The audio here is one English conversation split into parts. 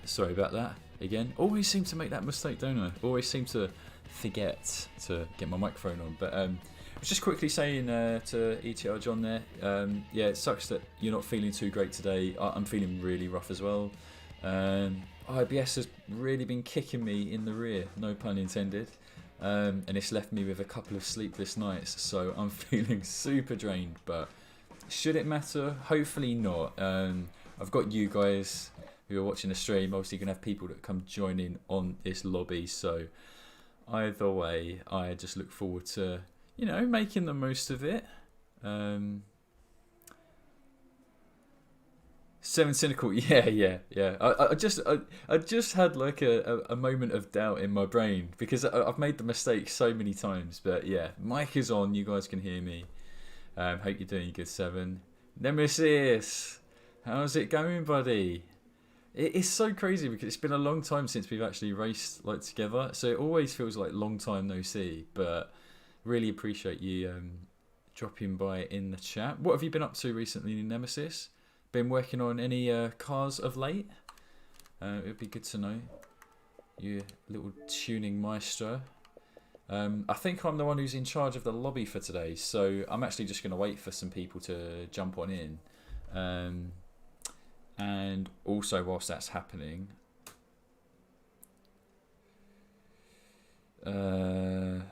Sorry about that. Again, always seem to make that mistake, don't I? Always seem to forget to get my microphone on. But I was just quickly saying to ETR John there, yeah, it sucks that you're not feeling too great today. I'm feeling really rough as well. IBS has really been kicking me in the rear, no pun intended. And it's left me with a couple of sleepless nights, so I'm feeling super drained. But should it matter? Hopefully not. I've got you guys who are watching the stream. Obviously, you're going to have people that come join in on this lobby. So either way, I just look forward to, you know, making the most of it. Seven cynical, yeah. I just had like a moment of doubt in my brain because I've made the mistake so many times. But yeah, mic is on. You guys can hear me. Hope you're doing good, Seven. Nemesis, how's it going, buddy? It's so crazy because it's been a long time since we've actually raced like together. So it always feels like long time no see. But really appreciate you dropping by in the chat. What have you been up to recently, Nemesis? Been working on any cars of late? It would be good to know. You little tuning maestro. I think I'm the one who's in charge of the lobby for today, so I'm actually just going to wait for some people to jump on in. And also, whilst that's happening, I'm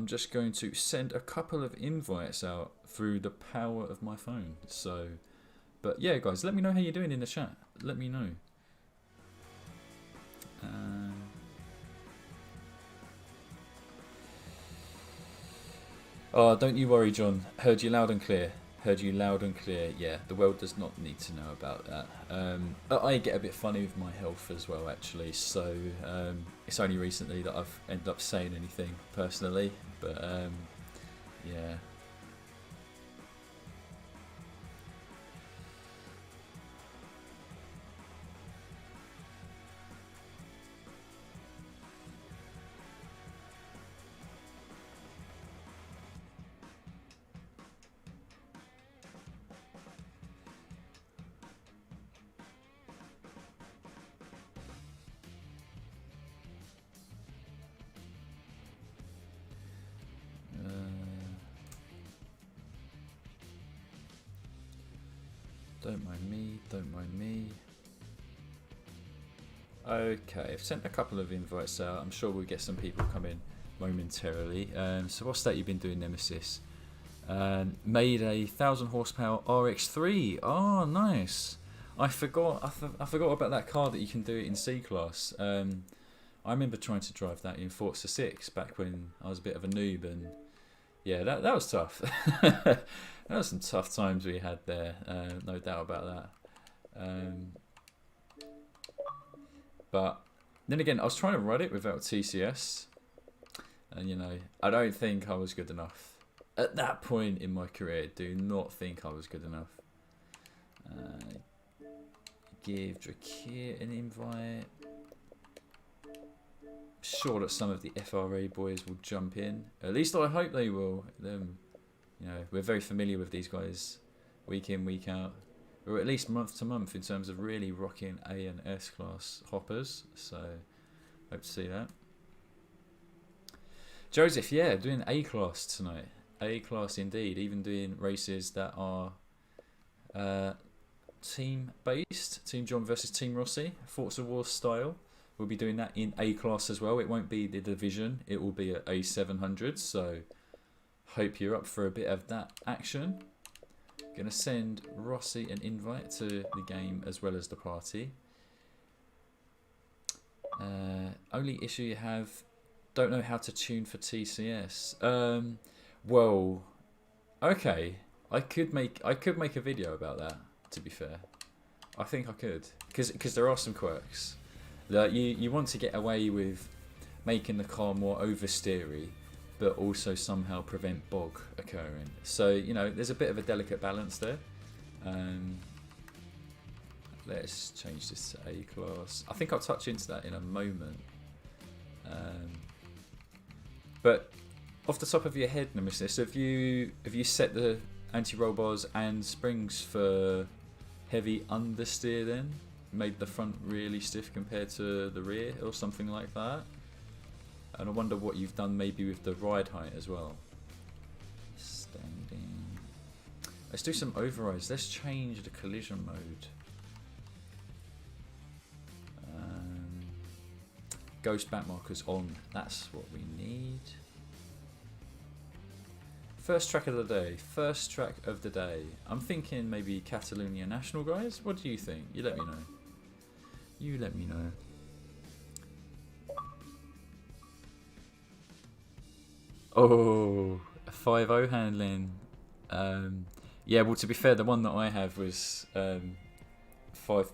just going to send a couple of invites out through the power of my phone. So, but yeah, guys, let me know how you're doing in the chat. Let me know. Oh, don't you worry, John. Heard you loud and clear. Heard you loud and clear. Yeah, the world does not need to know about that. I get a bit funny with my health as well, actually. So it's only recently that I've ended up saying anything personally. But yeah. Don't mind me. Okay, I've sent a couple of invites out. I'm sure we'll get some people come in momentarily. So what's that you've been doing, Nemesis? Made a 1,000 horsepower RX3. Oh, nice. I forgot about that car that you can do it in C-Class. I remember trying to drive that in Forza 6 back when I was a bit of a noob, and yeah, that was tough. That was some tough times we had there, no doubt about that. But then again, I was trying to run it without TCS, and you know, I don't think I was good enough. At that point in my career, do not think I was good enough. Give Drakir an invite. Sure that some of the FRA boys will jump in. At least I hope they will. You know, we're very familiar with these guys, week in, week out, or at least month to month in terms of really rocking A and S class hoppers. So, hope to see that. Joseph, yeah, doing A class tonight. A class indeed. Even doing races that are team based, Team John versus Team Rossi, Forza Wars style. We'll be doing that in A class as well. It won't be the division. It will be at A700. So hope you're up for a bit of that action. Gonna send Rossi an invite to the game as well as the party. Only issue you have, don't know how to tune for TCS. Well, okay. I could make a video about that. To be fair, I think I could, because there are some quirks. That you want to get away with making the car more oversteery, but also somehow prevent bog occurring. So, you know, there's a bit of a delicate balance there. Let's change this to A class. I think I'll touch into that in a moment. But off the top of your head, Nemesis, have you set the anti-roll bars and springs for heavy understeer then? made the front really stiff compared to the rear or something like that. And I wonder what you've done maybe with the ride height as well. Standing. Let's do some overrides. Let's change the collision mode. Ghost back markers on. That's what we need. First track of the day. First track of the day. I'm thinking maybe Catalunya National, guys. What do you think? You let me know. You let me know. Oh, a 5.0 handling. Yeah, well, to be fair, the one that I have was 5.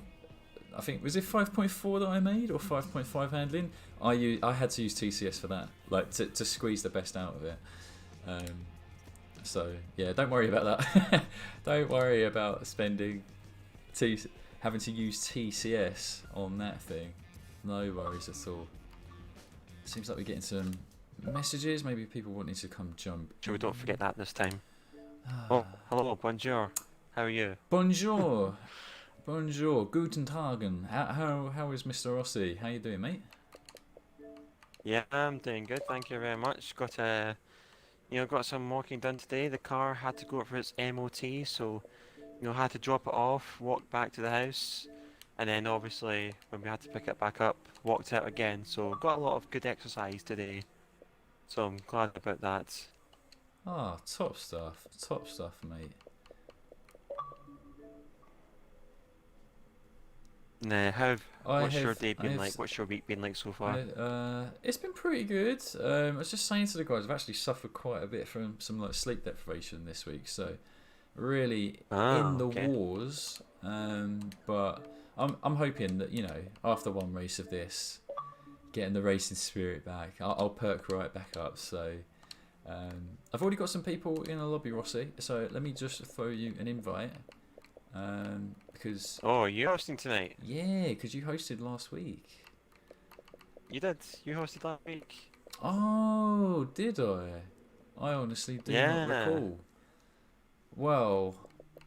I think, was it 5.4 that I made or 5.5 handling? I had to use TCS for that, like to squeeze the best out of it. So yeah, don't worry about that. Don't worry about spending having to use TCS on that thing. No worries at all. Seems like we're getting some messages. Maybe people wanting to come jump. Sure, we don't forget that this time. Oh, hello, bonjour. How are you? Bonjour. Bonjour, guten Tagen. How is Mr. Rossi? How you doing, mate? Yeah, I'm doing good. Thank you very much. Got got some walking done today. The car had to go for its MOT, so had to drop it off, walk back to the house, and then obviously when we had to pick it back up, walked out again. So got a lot of good exercise today. So I'm glad about that. Ah, top stuff, mate. Nah, what's your day been like? What's your week been like so far? It's been pretty good. I was just saying to the guys, I've actually suffered quite a bit from some like sleep deprivation this week, so really in the wars. But I'm hoping that after one race of this, getting the racing spirit back, I'll perk right back up. So I've already got some people in a lobby, Rossi. So let me just throw you an invite. Because you're hosting tonight? Yeah, because you hosted last week. You did. You hosted last week. Oh, did I? I honestly do not recall. Well,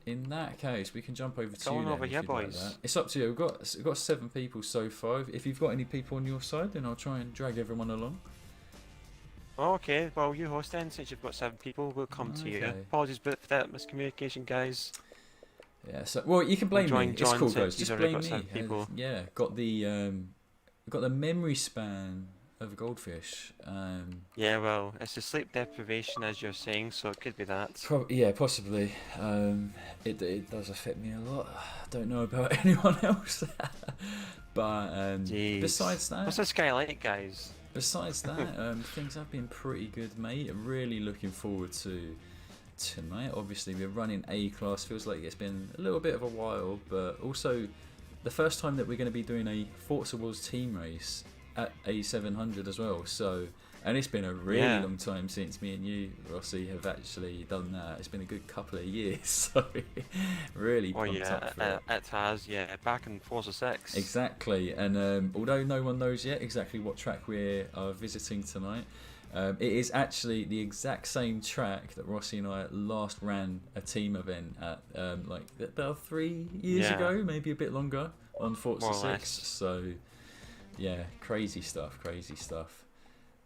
in that case, we can jump over to you then. Over here, boys. Like that. It's up to you. We've got 7 people so far. If you've got any people on your side, then I'll try and drag everyone along. Okay, well, you host then. Since you've got 7 people, we'll come to you. Apologies for that miscommunication, guys. Yeah, so well, you can blame me. It's cool, guys. Just blame me. Yeah, got the memory span of a goldfish. Yeah, well, it's a sleep deprivation, as you're saying, so it could be that. Yeah, possibly. It does affect me a lot. I don't know about anyone else, but besides that, what's this guy like, guys? Besides that, things have been pretty good, mate. I'm really looking forward to tonight. Obviously we're running A class, feels like it's been a little bit of a while, but also the first time that we're going to be doing a Forza Wars team race at A700 as well. So, and it's been a really long time since me and you, Rossi, have actually done that. It's been a good couple of years, so really pumped up for it. It has, back in Forza 6. Exactly, and although no one knows yet exactly what track we are visiting tonight, it is actually the exact same track that Rossi and I last ran a team event at, like about 3 years ago, maybe a bit longer, on Forza 6. So, yeah, crazy stuff.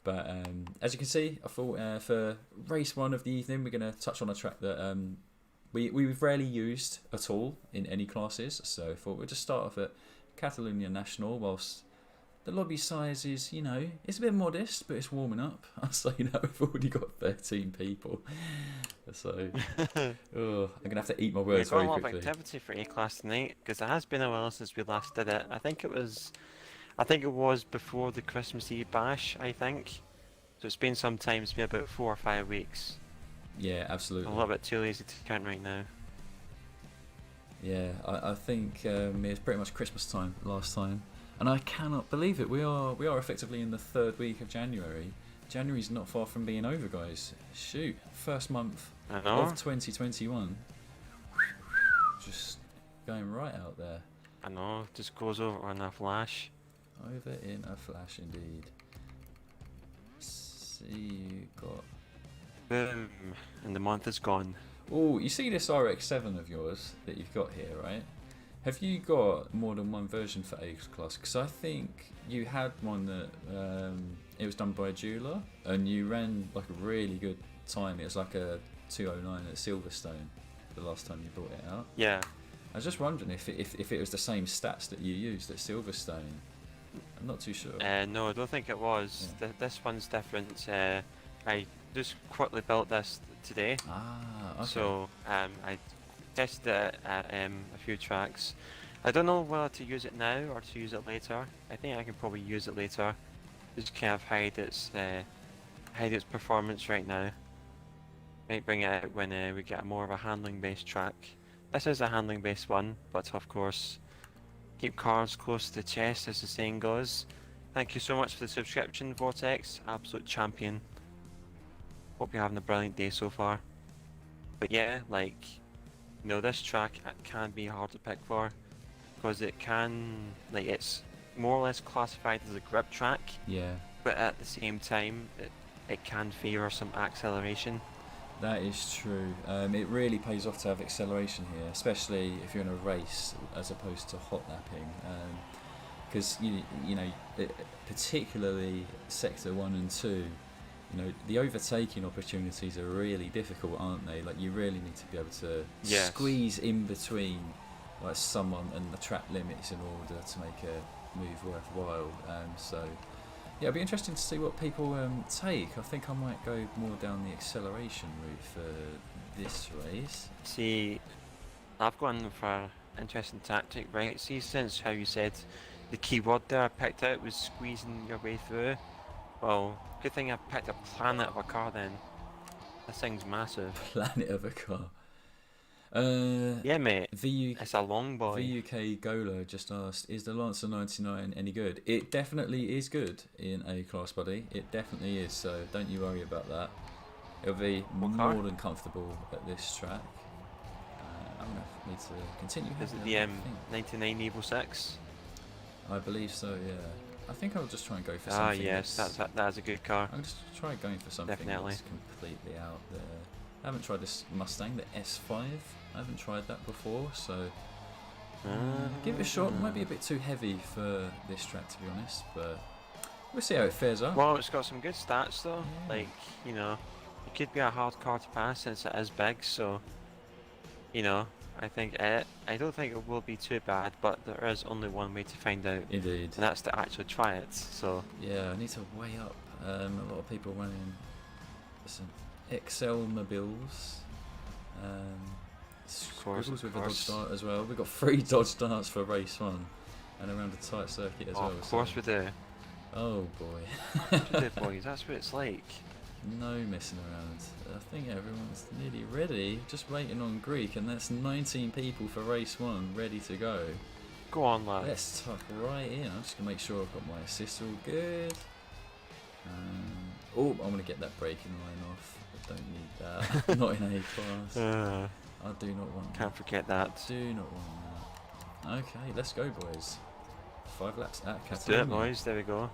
But as you can see, I thought for race 1 of the evening, we're going to touch on a track that we've rarely used at all in any classes. So I thought we'd just start off at Catalunya National, whilst the lobby size is, it's a bit modest, but it's warming up. So, we've already got 13 people. So, I'm going to have to eat my words very quickly. We've got a lot of activity for A-Class tonight, because it has been a while since we last did it. I think it was before the Christmas Eve bash, I think. So it's been some time, it's been about 4 or 5 weeks. Yeah, absolutely. I'm a little bit too lazy to count right now. Yeah, I think it was pretty much Christmas time last time. And I cannot believe it. We are effectively in the 3rd week of January. January's not far from being over, guys. Shoot, first month of 2021. Just going right out there. I know, just goes over in a flash. Over in a flash, indeed. See, you got... Boom, and the month is gone. Oh, you see this RX-7 of yours that you've got here, right? Have you got more than one version for A class? Because I think you had one that it was done by a jeweler, and you ran like a really good time. It was like a 209 at Silverstone the last time you brought it out. Yeah. I was just wondering if it was the same stats that you used at Silverstone. I'm not too sure. No, I don't think it was. This one's different. I just quickly built this today. Ah, okay. So I tested it at a few tracks. I don't know whether to use it now or to use it later. I think I can probably use it later. Just kind of hide its performance right now. Might bring it out when we get more of a handling based track. This is a handling based one, but of course, keep cards close to the chest as the saying goes. Thank you so much for the subscription, Vortex. Absolute champion. Hope you're having a brilliant day so far. But yeah, like, you know, this track can be hard to pick for, because it can, like, it's more or less classified as a grip track. Yeah. But at the same time, it can favour some acceleration. That is true. It really pays off to have acceleration here, especially if you're in a race as opposed to hot lapping. Because you know, particularly sector 1 and 2, you know, the overtaking opportunities are really difficult, aren't they? Like, you really need to be able to squeeze in between like someone and the track limits in order to make a move worthwhile. So yeah, it'll be interesting to see what people take. I think I might go more down the acceleration route for this race. See, I've gone for an interesting tactic, right? See, since how you said the key word there I picked out was squeezing your way through. Well, good thing I picked a planet of a car then. This thing's massive. Planet of a car. Yeah, mate. VU, it's a long boy. VUK Gola just asked, is the Lancer 99 any good? It definitely is good in A class, buddy. It definitely is, so don't you worry about that. It'll be more than comfortable at this track. I'm going to need to continue. Is it the 99 Evo 6? I believe so, yeah. I think I'll just try and go for something. Ah, yes, that's a good car. I'm just try going for something that's completely out there. I haven't tried this Mustang, the S5. I haven't tried that before, so give it a shot. It might be a bit too heavy for this track, to be honest, but we'll see how it fares up. Well, it's got some good stats though. Yeah. Like, you know, it could be a hard car to pass since it is big, so, you know, I don't think it will be too bad, but there is only one way to find out. Indeed. And that's to actually try it, so. Yeah, I need to weigh up. A lot of people running some XL mobiles. Squiggles with a Dodge Dart as well. We've got 3 Dodge Darts for race 1 and around a tight circuit as well. Of course we do. Oh boy. We do, boys. That's what it's like. No messing around. I think everyone's nearly ready. Just waiting on Greek, and that's 19 people for race 1 ready to go. Go on, lads. Let's tuck right in. I'm just gonna make sure I've got my assist all good. Oh, I'm gonna get that braking line off. I don't need that. Not in A class. I do not want that. Can't forget that. Do not want that. Okay, let's go, boys. 5 laps at Catalunya. Let's do it, boys. There we go.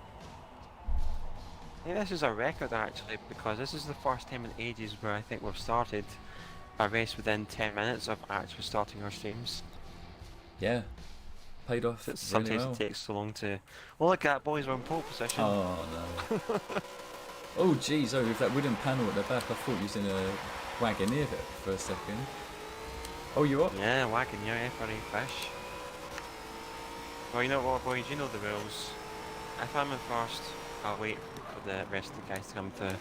I think this is a record actually, because this is the first time in ages where I think we've started a race within 10 minutes of actually starting our streams. Yeah. Paid off. Sometimes really well. It takes so long to. Well, look at that, boys. We're in pole position. Oh no. Oh jeez, with that wooden panel at the back, I thought you was in a Wagoneer for a second. Oh, you what? Yeah, Wagoneer, FRA fish. Well, you know what, boys, you know the rules. If I'm in first, I'll wait for the rest of the guys to come through.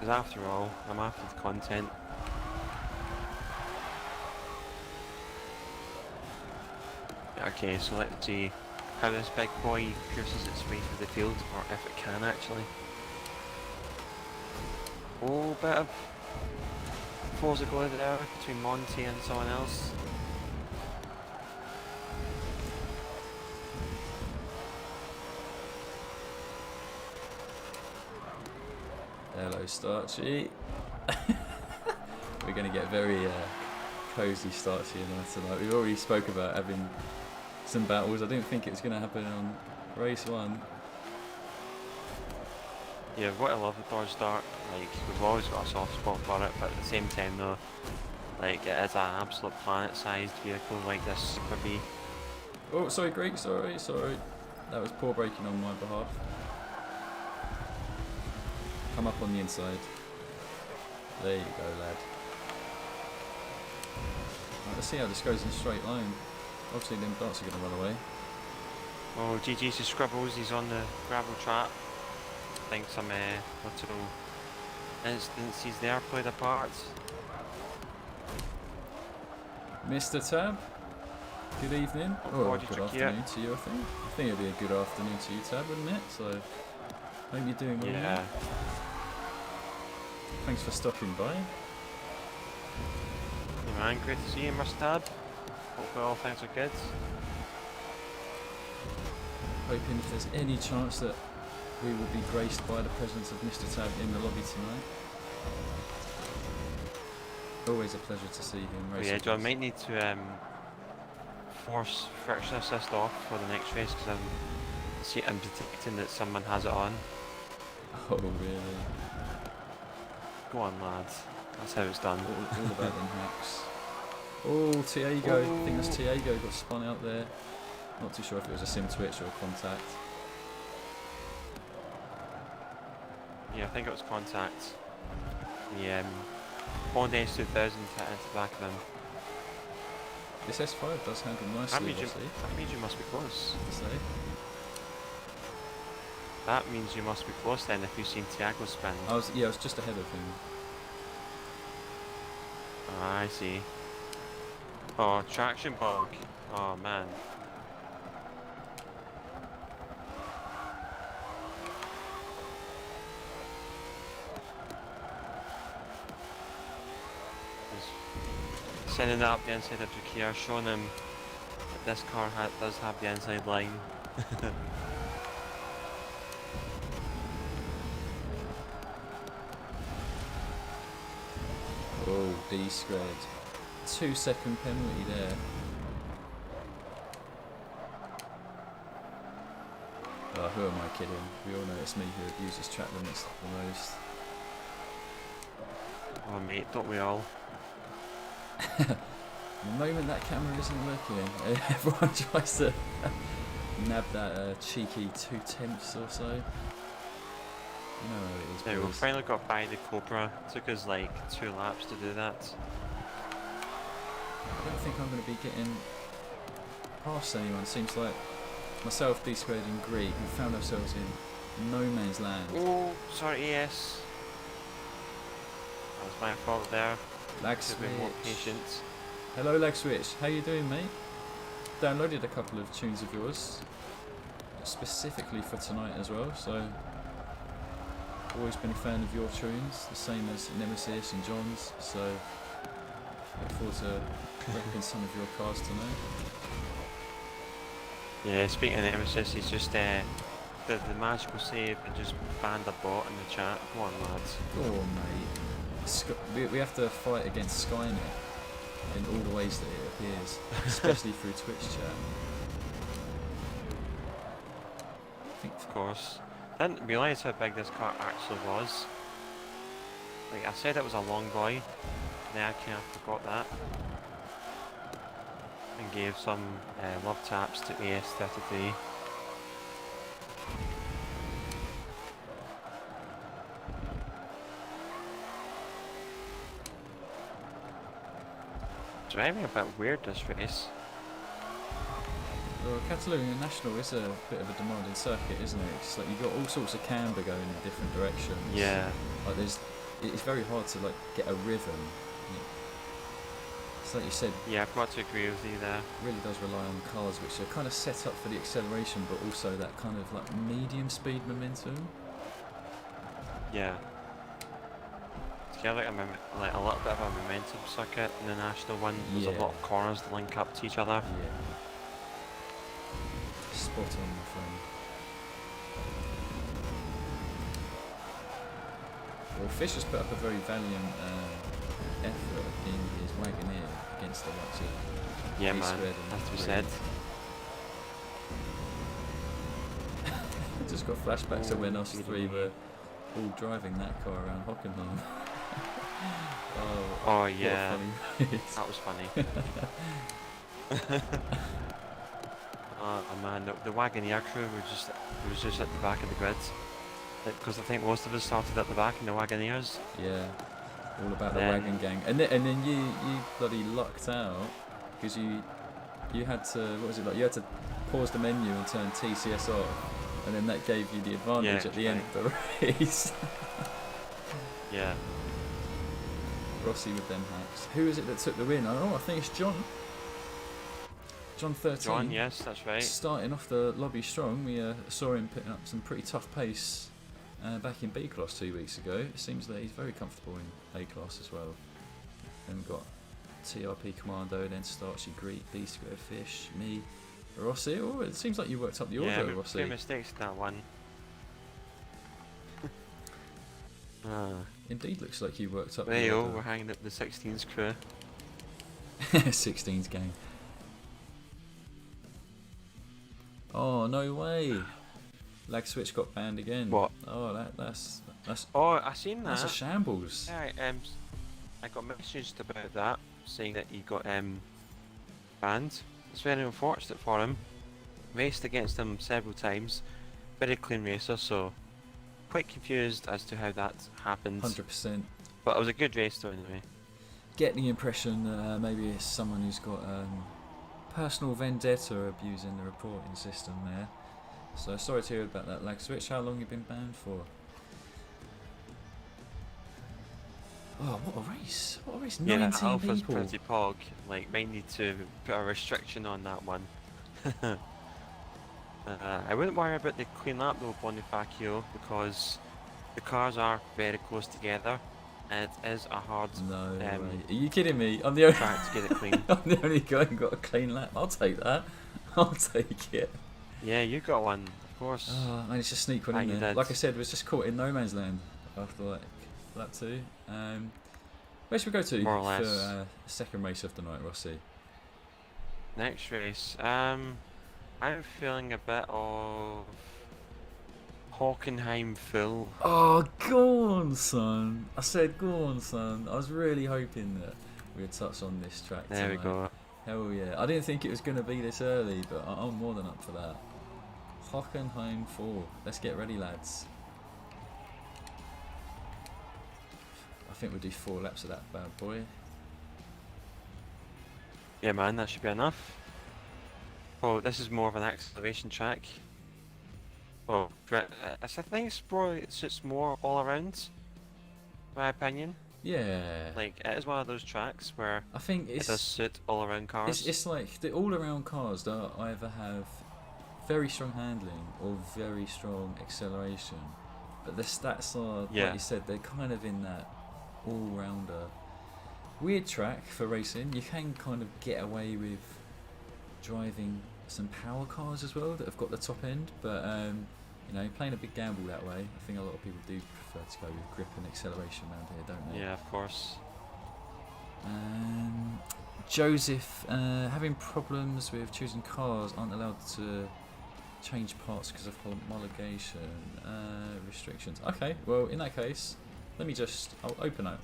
Because after all, I'm after the content. Okay, so let's see how this big boy pierces its way through the field, or if it can actually. Oh, bit of Forza go there between Monty and someone else. Hello, Starchy. We're going to get very cozy Starchy tonight. We already spoke about having some battles. I didn't think it was going to happen on race 1. Yeah, what I love with Dodge Dart, like, we've always got a soft spot for it, but at the same time though, Like, it is an absolute planet-sized vehicle like this Super B. Oh, sorry, Greek. Sorry. That was poor braking on my behalf. Come up on the inside. There you go, lad. Right, let's see how this goes in a straight line. Obviously, them darts are going to run away. Oh, GG to Scribbles, he's on the gravel trap. I think some little instances there played a part. Mr. Tab, good evening. Oh, Good afternoon to you, I think. I think it'd be a good afternoon to you, Tab, wouldn't it? So, hope you're doing well. Yeah. Thanks for stopping by. Hey man, great to see you, Mr. Tab. Hopefully all things are good. Hoping if there's any chance that we will be graced by the presence of Mr. Tab in the lobby tonight. Always a pleasure to see him. Oh, yeah, John might need to force friction assist off for the next race because I'm detecting that someone has it on. Oh really? Go on, lads. That's how it's done. All about them hacks. Oh, Tiago. I think that's Tiago got spun out there. Not too sure if it was a sim twitch or a contact. Yeah, I think it was contact. The Honda S2000 hit into the back of him. This S5 does handle nicely. That means you must be close. That means you must be close then if you've seen Tiago spin. I was just ahead of him. Oh, I see. Oh, traction bug. Oh man. Sending that up the inside of Jakia, showing him that this car does have the inside line. Oh, D squared. 2 second penalty there. Oh, who am I kidding? We all know it's me who abuses track limits the most. Oh mate, don't we all? The moment that camera isn't looking, everyone tries to nab that cheeky 2/10 or so. You know how it is. Yeah, we finally got by the Cobra. Took us like 2 laps to do that. I don't think I'm going to be getting past anyone. Seems like myself, D squared and Greek, we found ourselves in no man's land. Oh, sorry, ES. That was my fault there. Lag Should be more switch. patient. Hello, Lag Switch. How you doing, mate? Downloaded a couple of tunes of yours, specifically for tonight as well. So, always been a fan of your tunes, the same as Nemesis and John's. So, look forward to repping some of your cars tonight. Yeah, speaking of Nemesis, he's just did the magical save and just banned a bot in the chat. Go on, lads. Oh, mate. We have to fight against Skynet in all the ways that it appears, especially through Twitch chat. Of course. Didn't realise how big this car actually was. Like, I said it was a long boy, then I kind of forgot that. And gave some love taps to AS33. Driving a bit weird this race. Well, Catalunya National is a bit of a demanding circuit, isn't it? It's like you've got all sorts of camber going in different directions. Yeah. Like it's very hard to like get a rhythm. It's like you said. Yeah, I've got to agree with you there. It really does rely on cars which are kind of set up for the acceleration, but also that kind of like medium speed momentum. Yeah. It's kind of like a little bit of a momentum circuit in the national one. There's a lot of corners to link up to each other. Yeah. Spot on, my friend. Well, Fish has put up a very valiant effort in his Wagoneer against the likes of Yeah, man. Has to be said. Just got flashbacks of when us three were all driving that car around Hockenheim. Oh what yeah, a funny race. that was funny. Oh man, the Wagoneer crew was just at the back of the grid. Because I think most of us started at the back in the Wagoneers. Yeah, all about the Then- wagon gang. And then you bloody lucked out because you had to, what was it like? You had to pause the menu and turn TCS off, and then that gave you the advantage Yeah, at the end of the race. Yeah. Rossi with them hacks. Who is it that took the win? Oh, I think it's John. John 13. John, yes, that's right. Starting off the lobby strong, we saw him putting up some pretty tough pace back in B class 2 weeks ago. It seems that he's very comfortable in A class as well. Then we've got TRP Commando, then Starchy Greek, B Square Fish, me, Rossi. Oh, it seems like you worked up the order, Yeah, we Rossi. made mistakes in that one. Indeed, looks like you worked up There the you go, order. we're hanging up the 16s crew. 16's gang. Oh, no way. Lag switch got banned again. What? Oh, that's Oh, I seen that. that's a shambles. Yeah, I got messaged about that, saying that he got banned. It's very unfortunate for him. Raced against him several times. Very clean racer, so quite confused as to how that happened. 100%. But it was a good race though anyway. Get the impression that maybe it's someone who's got personal vendetta abusing the reporting system there. So sorry to hear about that lag switch. How long you been banned for? Oh, what a race! What a race! Yeah, 19 Alpha's people. pretty pog. Like, might need to put a restriction on that one. I wouldn't worry about the clean lap though, Bonifacio, because the cars are very close together, and it is a hard No way. Are you kidding me? I'm the only track to get it clean. I'm the only guy who got a clean lap. I'll take that. I'll take it. Yeah, you got one, of course. Oh, I managed to sneak one Ah, in you there. did. Like I said, was just caught in no man's land after like lap 2. Where should we go to More or for less. second race of the night, Rossi? Next race, I'm feeling a bit of Hockenheim full. Oh, go on, son. I said go on, son. I was really hoping that we'd touch on this track There we tonight. go. Hell yeah. I didn't think it was going to be this early, but I'm more than up for that. Hockenheim 4. Let's get ready, lads. I think we'll do 4 laps of that bad boy. Yeah, man, that should be enough. Oh, this is more of an acceleration track. Oh, I think it's probably suits more all around, in my opinion. Yeah. Like, it is one of those tracks where I think it does suit all around cars. it's like the all-around cars that either have very strong handling or very strong acceleration, but the stats are, Yeah. like you said, they're kind of in that all-rounder weird track for racing. You can kind of get away with driving some power cars as well that have got the top end, but you know, playing a big gamble that way. I think a lot of people do prefer to go with grip and acceleration around here, don't they? Yeah, of course. Joseph, having problems with choosing cars, aren't allowed to change parts because of homologation restrictions. Okay, well in that case, I'll open up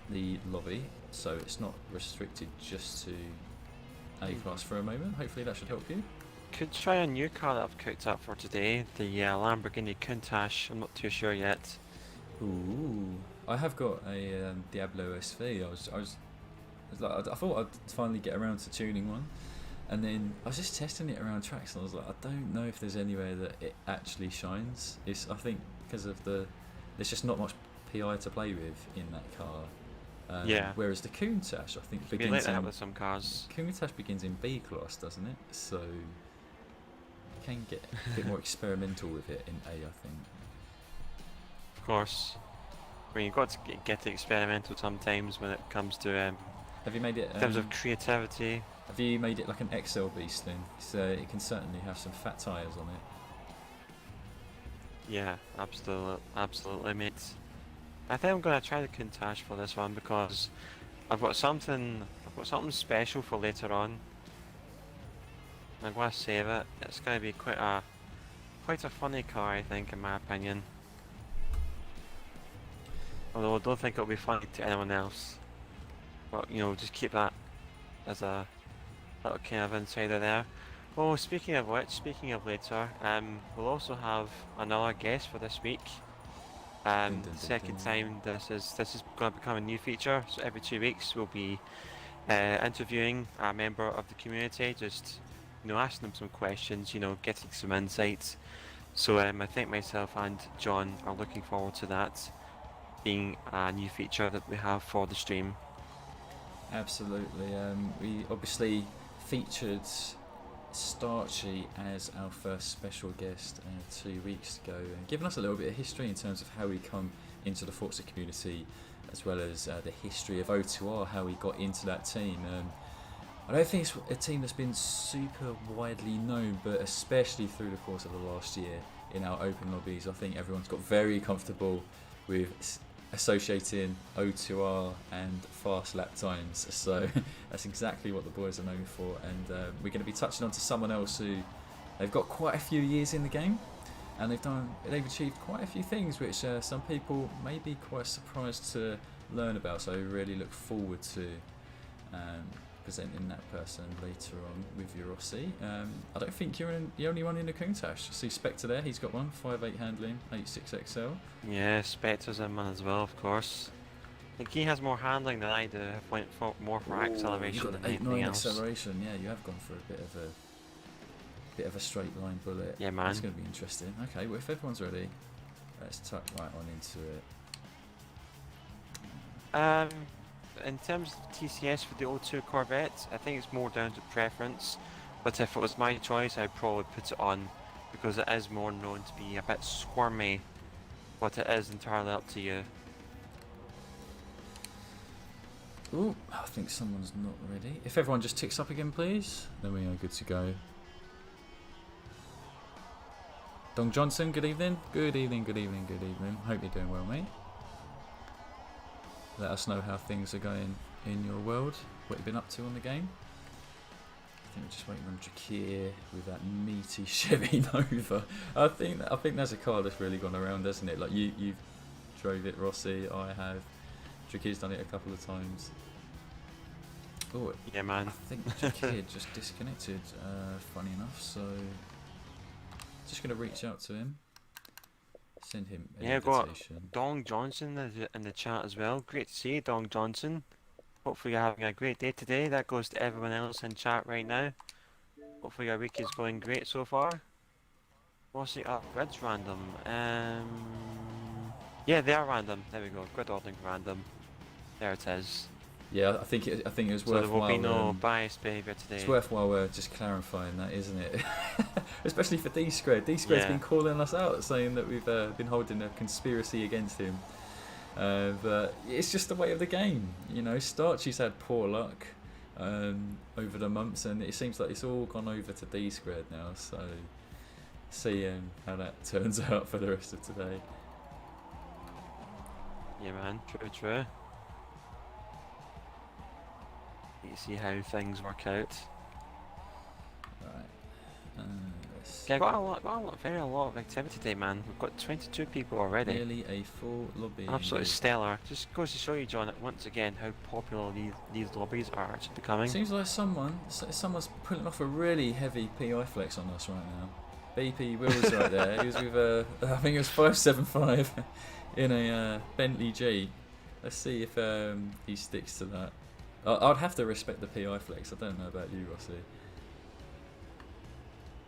the lobby so it's not restricted just to A class for a moment. Hopefully that should help you. Could try a new car that I've cooked up for today, the Lamborghini Countach. I'm not too sure yet. Ooh, I have got a Diablo SV. I thought I'd finally get around to tuning one, and then I was just testing it around tracks, and I was like, I don't know if there's anywhere that it actually shines. I think because of there's just not much PI to play with in that car. Yeah. Whereas the Countach, I think, Be like begins that in with some cars. Countach begins in B class, doesn't it? So you can get a bit more experimental with it in A, I think. Of course. I mean, you've got to get experimental sometimes when it comes to Have you made it? in terms of creativity. Have you made it like an XL beast then? So it can certainly have some fat tyres on it. Yeah, absolutely, mate. I think I'm gonna try the Countach for this one because I've got something special for later on. I'm gonna save it. It's gonna be quite a funny car, I think, in my opinion. Although I don't think it'll be funny to anyone else. But you know, just keep that as a little kind of insider there. Oh, speaking of which, speaking of later, we'll also have another guest for this week. Dun, dun, The dun, second dun. time this is going to become a new feature. So every 2 weeks we'll be interviewing a member of the community, just you know, asking them some questions, you know, getting some insights. So I think myself and John are looking forward to that being a new feature that we have for the stream. Absolutely. We obviously featured Starchy as our first special guest 2 weeks ago, and giving us a little bit of history in terms of how we come into the Forza community, as well as the history of O2R, how we got into that team. I don't think it's a team that's been super widely known, but especially through the course of the last year in our open lobbies, I think everyone's got very comfortable with associating O2R and fast lap times. So that's exactly what the boys are known for, and we're going to be touching on to someone else who they've got quite a few years in the game, and they've achieved quite a few things which some people may be quite surprised to learn about. So I really look forward to presenting that person later on with you, Rossi. I don't think you're the only one in the Countach. See Spectre there, he's got one, 5'8 handling, 86XL. Yeah, Spectre's in one as well, of course. I think he has more handling than I do. I went for more for acceleration You've than got anything 8-9 else. acceleration. Yeah, you have gone for a bit of a straight line bullet. Yeah, man. It's going to be interesting. Okay, well if everyone's ready, let's tuck right on into it. In terms of TCS for the O2 Corvette, I think it's more down to preference. But if it was my choice, I'd probably put it on because it is more known to be a bit squirmy. But it is entirely up to you. Ooh, I think someone's not ready. If everyone just ticks up again, please, then we are good to go. Dong Johnson, good evening. Good evening, good evening, good evening. Hope you're doing well, mate. Let us know how things are going in your world, what you've been up to on the game. I think we're just waiting on Jakir with that meaty Chevy Nova. I think that's a car that's really gone around, hasn't it? Like you drove it, Rossi. I have. Jakir's done it a couple of times. Oh, Yeah, man. I think Jakir just disconnected. Funny enough, so just gonna reach out to him. Send him an Yeah, got invitation. Dong Johnson in the chat as well. Great to see you, Dong Johnson. Hopefully you're having a great day today. That goes to everyone else in chat right now. Hopefully your week is going great so far. What's the grids random? Yeah, they are random. There we go. Grid ordering random. There it is. Yeah, I think it was So worthwhile. there will be no biased behaviour today. It's worthwhile just clarifying that, isn't it? Especially for D-Squared. D-Squared's Yeah. been calling us out, saying that we've been holding a conspiracy against him. But it's just the way of the game, you know. Starchy's had poor luck over the months, and it seems like it's all gone over to D-Squared now. So see how that turns out for the rest of today. Yeah, man. True, true. You see how things work out. Right. Yeah, got a lot of activity today, man. We've got 22 people already. Nearly a full lobby. Absolutely indeed. stellar. Just goes to show you, John, once again how popular these lobbies are actually becoming. Seems like someone's pulling off a really heavy PI flex on us right now. BP Will's right there. He was with I think it was 575 in a Bentley G. Let's see if he sticks to that. I'd have to respect the PI flex. I don't know about you, Rossi.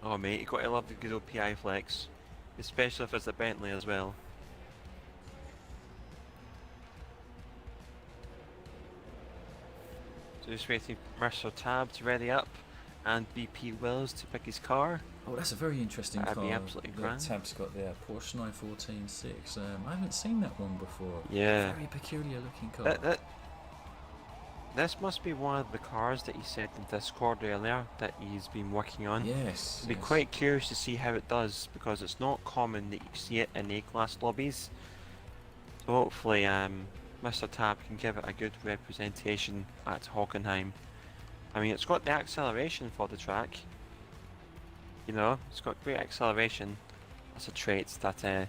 Oh, mate, you got to love the good old PI flex, especially if it's a Bentley as well. So just waiting for Mercer Tab to ready up and BP Wills to pick his car. Oh, that's a very interesting That'd car. be absolutely that grand. Tab's got there. Porsche 914-6. I haven't seen that one before. Yeah. Very peculiar looking car. This must be one of the cars that he said in Discord earlier that he's been working on. Yes. I'd be quite curious to see how it does because it's not common that you see it in A-class lobbies. So hopefully Mr. Tab can give it a good representation at Hockenheim. I mean, it's got the acceleration for the track. You know, it's got great acceleration. That's a trait that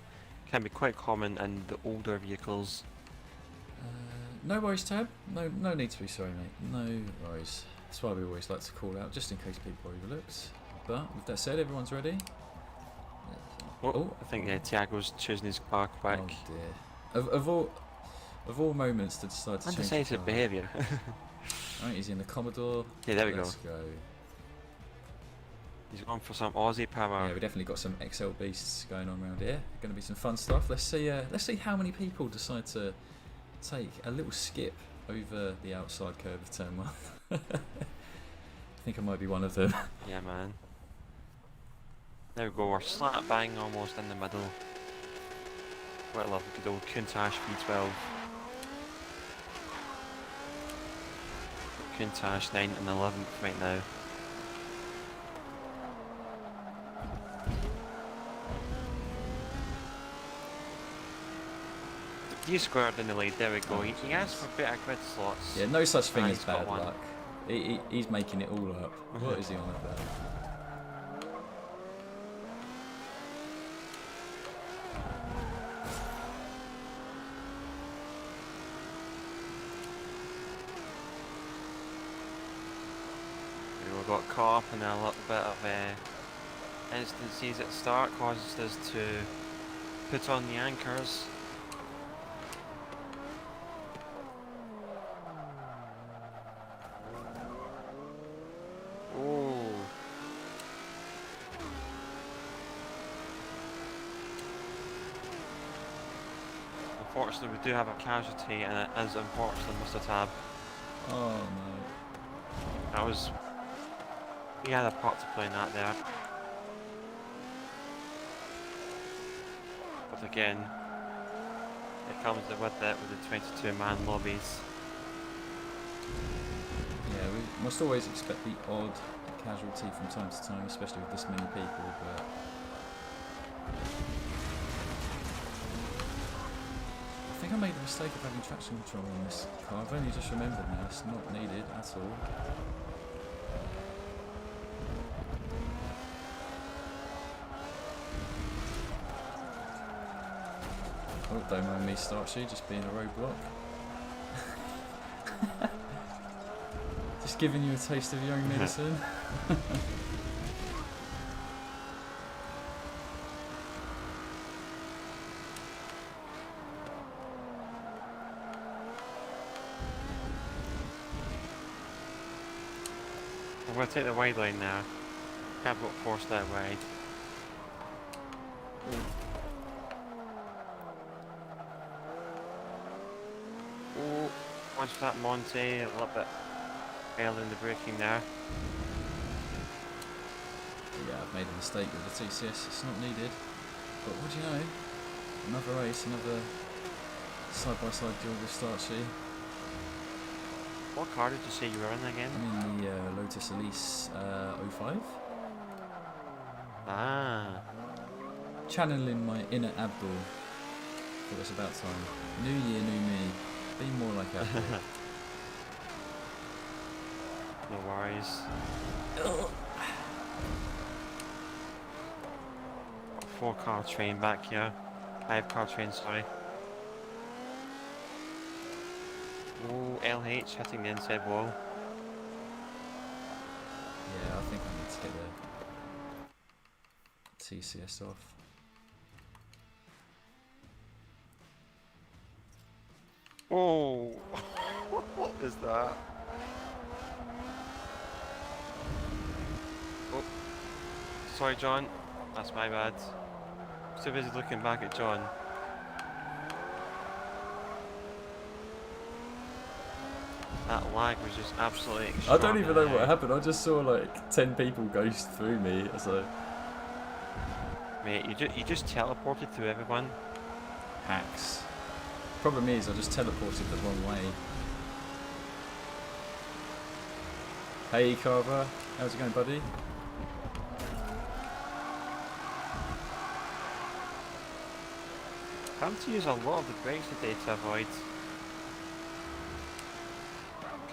can be quite common in the older vehicles. No worries, Tab. No need to be sorry, mate. No worries. That's why we always like to call out, just in case people are overlooked. But with that said, everyone's ready. Oh, I think Tiago's choosing his car quick. Oh dear. Of all moments to decide to change Undecisive the car. behaviour. Right, he's in the Commodore. Yeah, there we Let's go. go. He's going for some Aussie power. Yeah, we definitely got some XL beasts going on around here. Going to be some fun stuff. Let's see how many people decide to take a little skip over the outside curve of turn 1. I think I might be one of them. Yeah, man. There we go, we're slap bang almost in the middle. What a lovely good old Countach V12. Countach 9 and 11th right now. D squared in the lead, there we go. He asked for better grid slots. Yeah, no such thing And as he's got bad one. luck. He's making it all up. What is he on about? We got caught up in a little bit of instances at the start, causes us to put on the anchors. Oh. Unfortunately, we do have a casualty, and it is unfortunately Mr. Tab. Oh no. That was. He had a part to play in that there. But again, it comes with it with the 22-man lobbies. Yeah, we must always expect the odd casualty from time to time, especially with this many people, but I think I made the mistake of having traction control on this car. I've only just remembered now, it's not needed at all. Oh, don't mind me, Starchy, just being a roadblock. Just giving you a taste of your own medicine. I'm going to take the wide line now. Can't got forced that wide. Oh, watch that Monte, a little bit early in the braking there. Yeah, I've made a mistake with the TCS, it's not needed. But what do you know? Another race, another side-by-side duel with Starchy. What car did you say you were in again? I'm in the Lotus Elise 05. Ah. Channeling my inner Abdul. Thought it's about time. New year, new me. Be more like Abdul. No worries. 4-car train back here. 5-car train, sorry. Oh, LH hitting the inside wall. Yeah, I think I need to get the TCS off. Oh, what is that? Oh, sorry, John. That's my bad. So busy looking back at John. That lag was just absolutely I don't even know what extraordinary. happened. I just saw like 10 people go through me. So Mate, you just teleported through everyone. hacks. Problem is, I just teleported the wrong way. Hey Carver, how's it going, buddy? Having to use a lot of the brakes today to avoid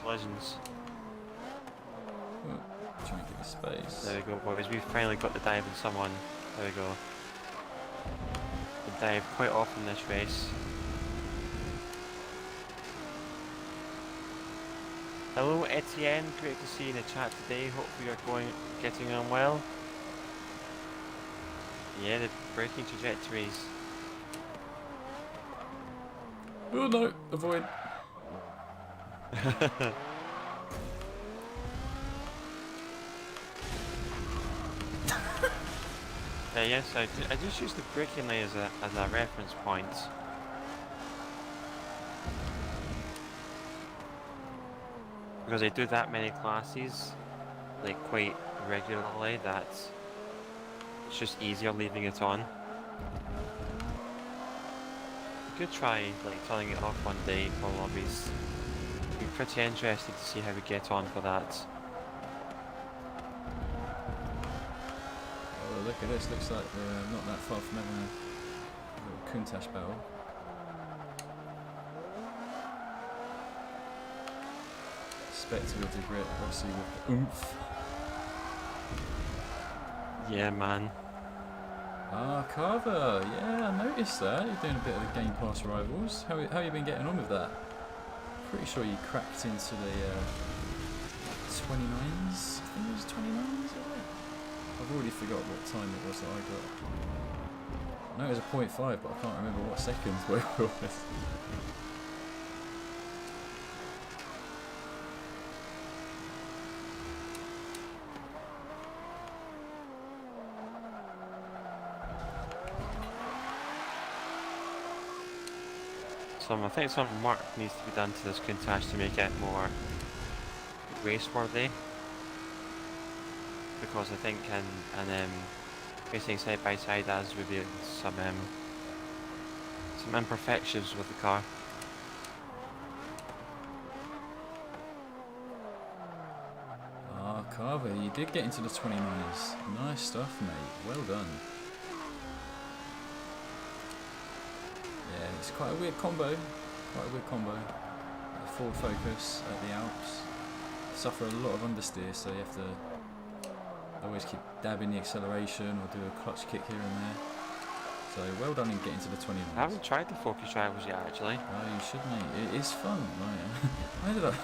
collisions. Oh, trying to give me space. There we go, boys. We've finally got the dive in someone. There we go. The dive quite often in this race. Hello Etienne, great to see you in the chat today. Hopefully you're getting on well. Yeah, the braking trajectories. Oh no, avoid. Yes, I just use the braking line as a reference point. Because I do that many classes, like quite regularly, that it's just easier leaving it on. You could try like turning it off one day for lobbies. Be pretty interested to see how we get on for that. Oh, look at this. Looks like we're not that far from having a little Countach battle. Spectre with the grit, Rossi with the oomph. Yeah, man. Ah, Carver. Yeah, I noticed that. You're doing a bit of the Game Pass Rivals. How you been getting on with that? Pretty sure you cracked into the 29s. I think it was 29s, is it? I've already forgot what time it was that I got. I know it was a 0.5, but I can't remember what seconds were it was. I think some work needs to be done to this Countach to make it more race-worthy. Because I think in racing side by side as revealed some imperfections with the car. Ah, Carver, you did get into the 29s. Nice stuff, mate. Well done. Yeah, it's quite a weird combo. Ford Focus at the Alps. Suffer a lot of understeer, so you have to always keep dabbing the acceleration or do a clutch kick here and there. So well done in getting to the 29s. I haven't tried the Focus Rivals yet, actually. Oh, you should, mate. It is fun. Right?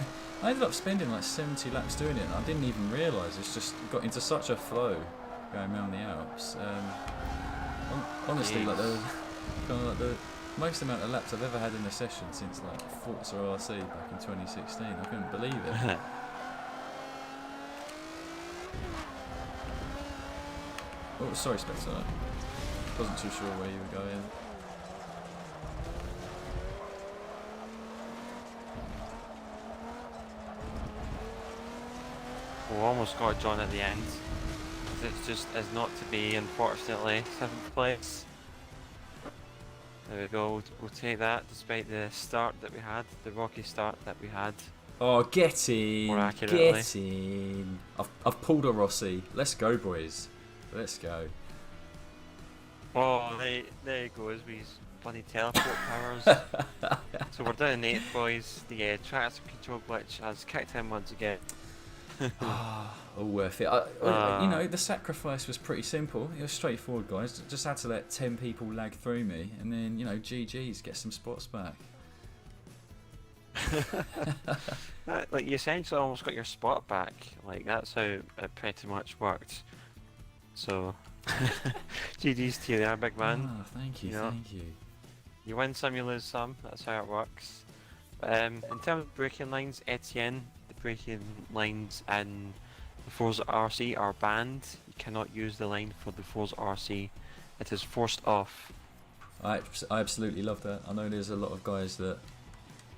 I ended up spending like 70 laps doing it, and I didn't even realise. It's just got into such a flow going around the Alps. Honestly, Jeez. like the most amount of laps I've ever had in a session since like Forza RC back in 2016. I couldn't believe it. Oh, sorry, Spectre. Wasn't too sure where you were going. We almost got John at the end. It just is not to be, unfortunately. 7th place. There we go. We'll take that, despite the start that we had, the rocky start that we had. Oh, get in! More accurately. Get in! I've pulled a Rossi. Let's go, boys. Let's go. Oh, there he goes with his bloody teleport powers. So we're down in 8th, boys. The traction control glitch has kicked in once again. All worth it. You know, the sacrifice was pretty simple. It was straightforward, guys. Just had to let 10 people lag through me, and then, you know, GG's, get some spots back. Like, you essentially almost got your spot back. Like, that's how it pretty much worked. So, GG's to you there, big man. Oh, thank you, You know, thank you. You win some, you lose some. That's how it works. In terms of braking lines, Etienne, the braking lines in the Forza RC are banned. You cannot use the line for the Forza RC. It is forced off. I absolutely love that. I know there's a lot of guys that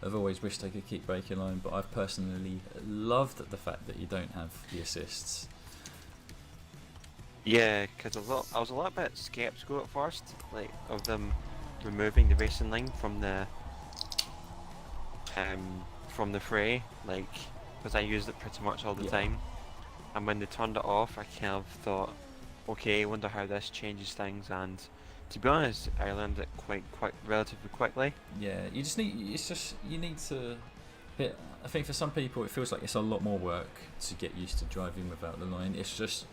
have always wished they could keep braking line, but I've personally loved the fact that you don't have the assists. Yeah, because I was a little bit skeptical at first, like, of them removing the racing line from the fray, like, because I used it pretty much all the time. And when they turned it off, I kind of thought, okay, I wonder how this changes things. And to be honest, I learned it quite relatively quickly. Yeah, you need to. I think for some people it feels like it's a lot more work to get used to driving without the line. It's just,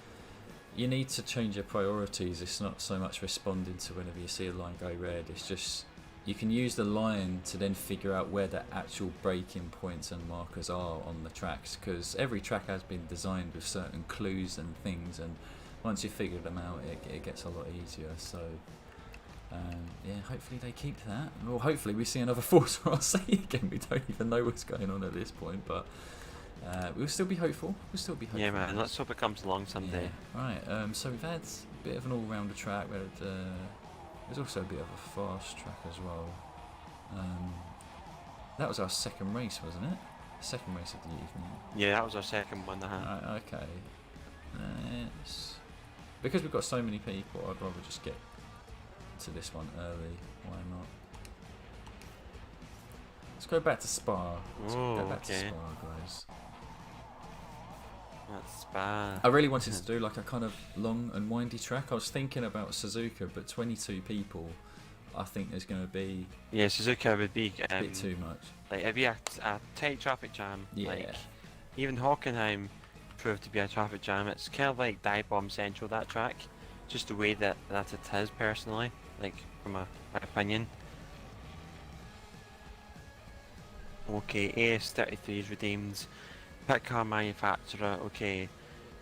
you need to change your priorities. It's not so much responding to whenever you see a line go red. It's just you can use the line to then figure out where the actual braking points and markers are on the tracks, because every track has been designed with certain clues and things, and once you figure them out it gets a lot easier. So yeah, hopefully they keep that, or hopefully we see another Forza Rossi again. We don't even know what's going on at this point, but we'll still be hopeful. Yeah, man, let's hope it comes along someday. Yeah. Right, so we've had a bit of an all-rounder track. There's also a bit of a fast track as well. That was our second race, wasn't it? Second race of the evening. Yeah, that was our second one. Right, okay. Because we've got so many people, I'd rather just get to this one early. Why not? Let's go back to Spa. Let's go back to Spa, guys. That's bad. I really wanted to do like a kind of long and windy track. I was thinking about Suzuka, but 22 people, I think there's going to be... Yeah, Suzuka would be a bit too much. Like, if you had a tight traffic jam, yeah. like, even Hockenheim proved to be a traffic jam. It's kind of like Dive Bomb Central, that track. Just the way that it is, personally, like, from my opinion. Okay, AS33 is redeemed. Pick car manufacturer. Okay,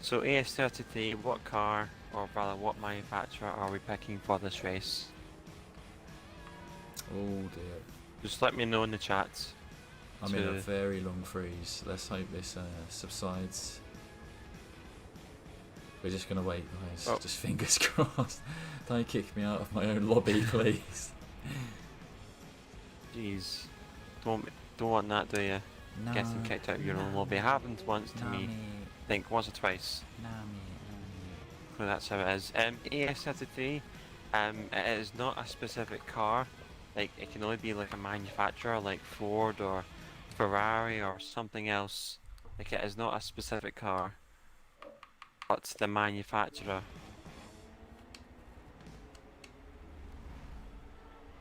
so AS33, what car, or rather what manufacturer are we picking for this race? Oh dear. Just let me know in the chat. I'm in a very long freeze. Let's hope this subsides. We're just gonna wait, guys. Just fingers crossed. Don't kick me out of my own lobby, please. Jeez, don't want that, do you? No, Getting kicked out of your own lobby happened once to me. I think once or twice. So that's how it is. AS33, it is not a specific car. Like, it can only be like a manufacturer, like Ford or Ferrari or something else. Like, it is not a specific car, but the manufacturer.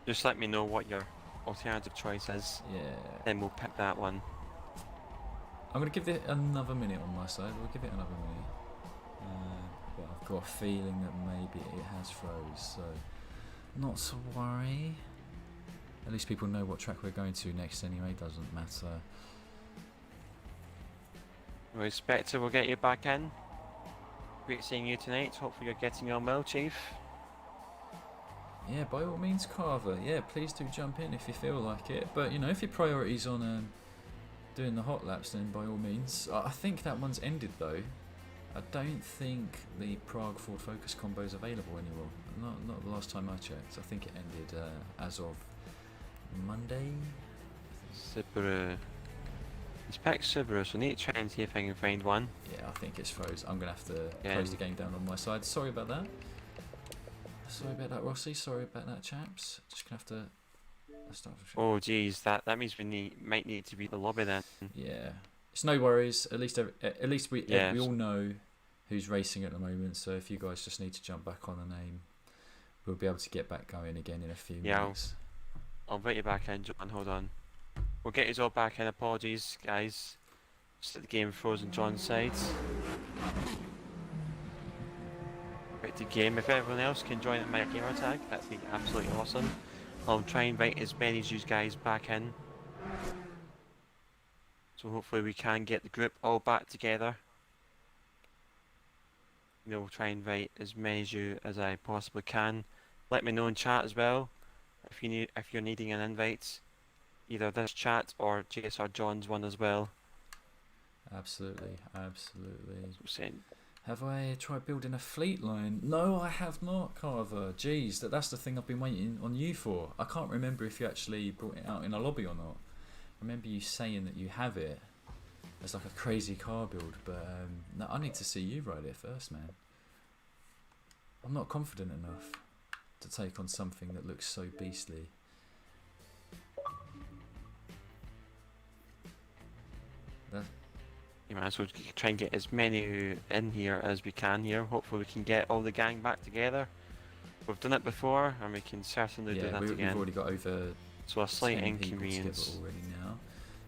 Just let me know what your alternative choice is. Yeah. Then we'll pick that one. I'm going to give it another minute on my side. We'll give it another minute. But I've got a feeling that maybe it has froze, so not to worry. At least people know what track we're going to next anyway, doesn't matter. Well, Spectre, we'll get you back in. Great seeing you tonight. Hopefully you're getting on well, Chief. Yeah, by all means, Carver. Yeah, please do jump in if you feel like it. But, you know, if your priority's on doing the hot laps, then by all means. I think that one's ended, though. I don't think the Prague Ford Focus combo is available anymore. Not the last time I checked. I think it ended as of Monday. Subaru. It's picked Subaru, so I need to try and see if I can find one. Yeah, I think it's froze. I'm going to have to close the game down on my side. Sorry about that. Sorry about that, Rossi. Sorry about that, chaps. Just going to have to start. Oh, geez, that means we might need to beat the lobby then. Yeah. It's no worries. At least we all know who's racing at the moment. So if you guys just need to jump back on a name, we'll be able to get back going again in a few minutes. I'll invite you back in, John. Hold on. We'll get you all back in. Apologies, guys. Just that the game froze on John's side. Right to game. If everyone else can join my gamer tag, that'd be absolutely awesome. I'll try and invite as many of you guys back in. So hopefully we can get the group all back together. You know, we'll try and invite as many of you as I possibly can. Let me know in chat as well if you're needing an invite, either this chat or JSR John's one as well. Absolutely. So have I tried building a fleet line? No, I have not, Carver. Jeez, that's the thing I've been waiting on you for. I can't remember if you actually brought it out in a lobby or not. I remember you saying that you have it as like a crazy car build, but no, I need to see you ride it first, man. I'm not confident enough to take on something that looks so beastly. You might as well try and get as many in here as we can here. Hopefully we can get all the gang back together. We've done it before and we can certainly do that again. We've already got over so a slight 10 inconvenience people already now.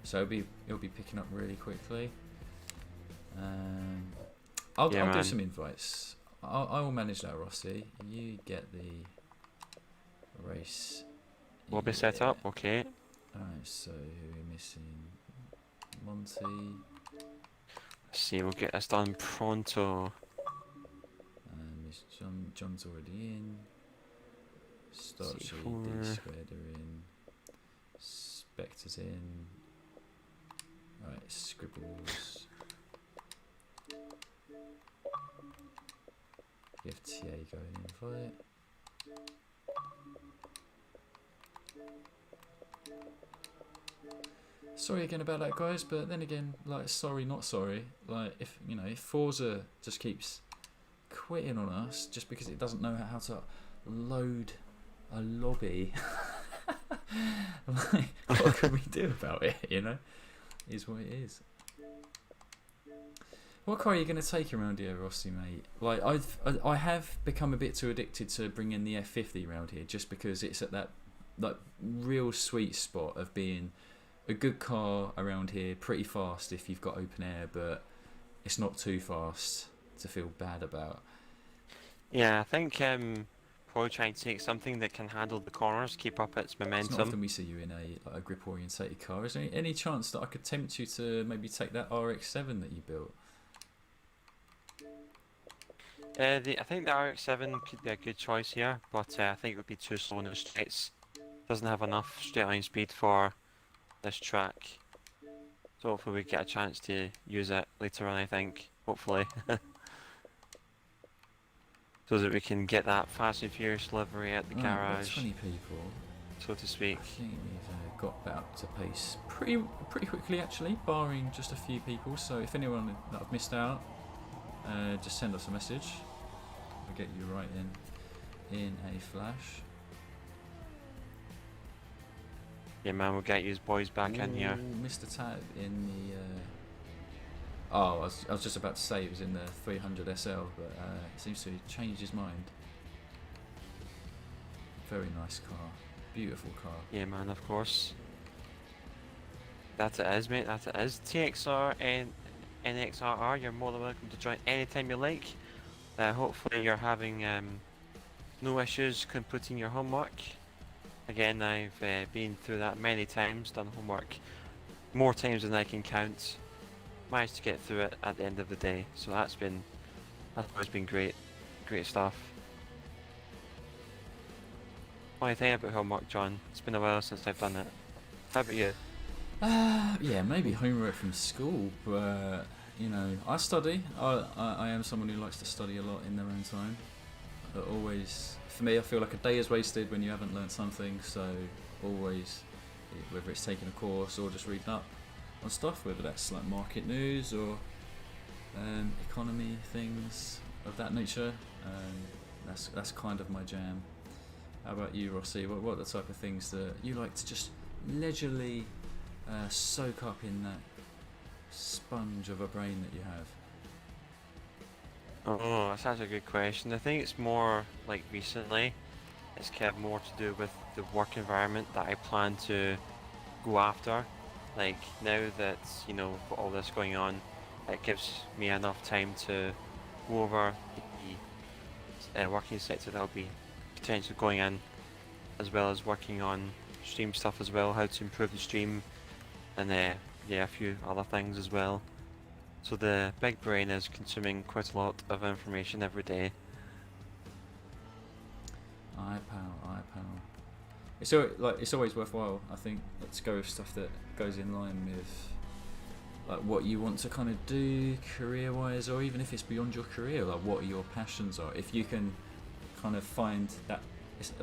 So it'll be picking up really quickly. I'll do some invites. I will manage that, Rossi. You get the race Lobby set up, okay. Alright, so who are we missing? Monty. Let's see, we'll get this done pronto. Miss John's already in. Starchy, C4. D squared are in. Spectre's in. Alright, Scribbles. FTA going invite. Sorry again about that, guys, but then again, like, sorry, not sorry. Like, if you know, if Forza just keeps quitting on us just because it doesn't know how to load a lobby, like, what can we do about it? You know, is what it is. What car are you going to take around here, Rossi, mate? Like, I have become a bit too addicted to bringing the F50 around here, just because it's at that real sweet spot of being a good car around here, pretty fast if you've got open air, but it's not too fast to feel bad about. Yeah, I think probably trying to take something that can handle the corners, keep up its momentum. It's not often we see you in a grip orientated car. Is there any chance that I could tempt you to maybe take that RX-7 that you built? I think the RX-7 could be a good choice here, but I think it would be too slow in the straights. Doesn't have enough straight line speed for this track. So hopefully we get a chance to use it later on, I think. Hopefully. So that we can get that Fast and Furious livery at the garage, 20 people, so to speak. I think we've got that up to pace pretty quickly, actually, barring just a few people. So if anyone that I've missed out, just send us a message. We'll get you right in a flash. Yeah, man, we'll get you boys back in here. Mr. Tab in the. I was just about to say it was in the 300 SL, but it seems to have changed his mind. Very nice car, beautiful car. Yeah, man, of course. That it is, mate. That it is. TXR and NXRR. You're more than welcome to join anytime you like. Hopefully, you're having no issues completing your homework. Again, I've been through that many times, done homework more times than I can count. Managed to get through it at the end of the day, so that's always been great stuff. What do you think about homework, John? It's been a while since I've done it. How about you? Yeah, maybe homework from school, but you know, I study. I am someone who likes to study a lot in their own time. But always, for me, I feel like a day is wasted when you haven't learned something. So always, whether it's taking a course or just reading up on stuff, whether that's like market news or economy things of that nature, that's kind of my jam. How about you, Rossi? What are the type of things that you like to just leisurely soak up in that sponge of a brain that you have? Oh, that's such a good question. I think it's more like recently, it's kept more to do with the work environment that I plan to go after. Like now that, you know, got all this going on, it gives me enough time to go over the working sector that I'll be potentially going in, as well as working on stream stuff as well, how to improve the stream, and yeah, a few other things as well. So the big brain is consuming quite a lot of information every day. Aye, pal. It's always worthwhile, I think, to go with stuff that goes in line with like what you want to kind of do career-wise, or even if it's beyond your career, like what your passions are. If you can kind of find that,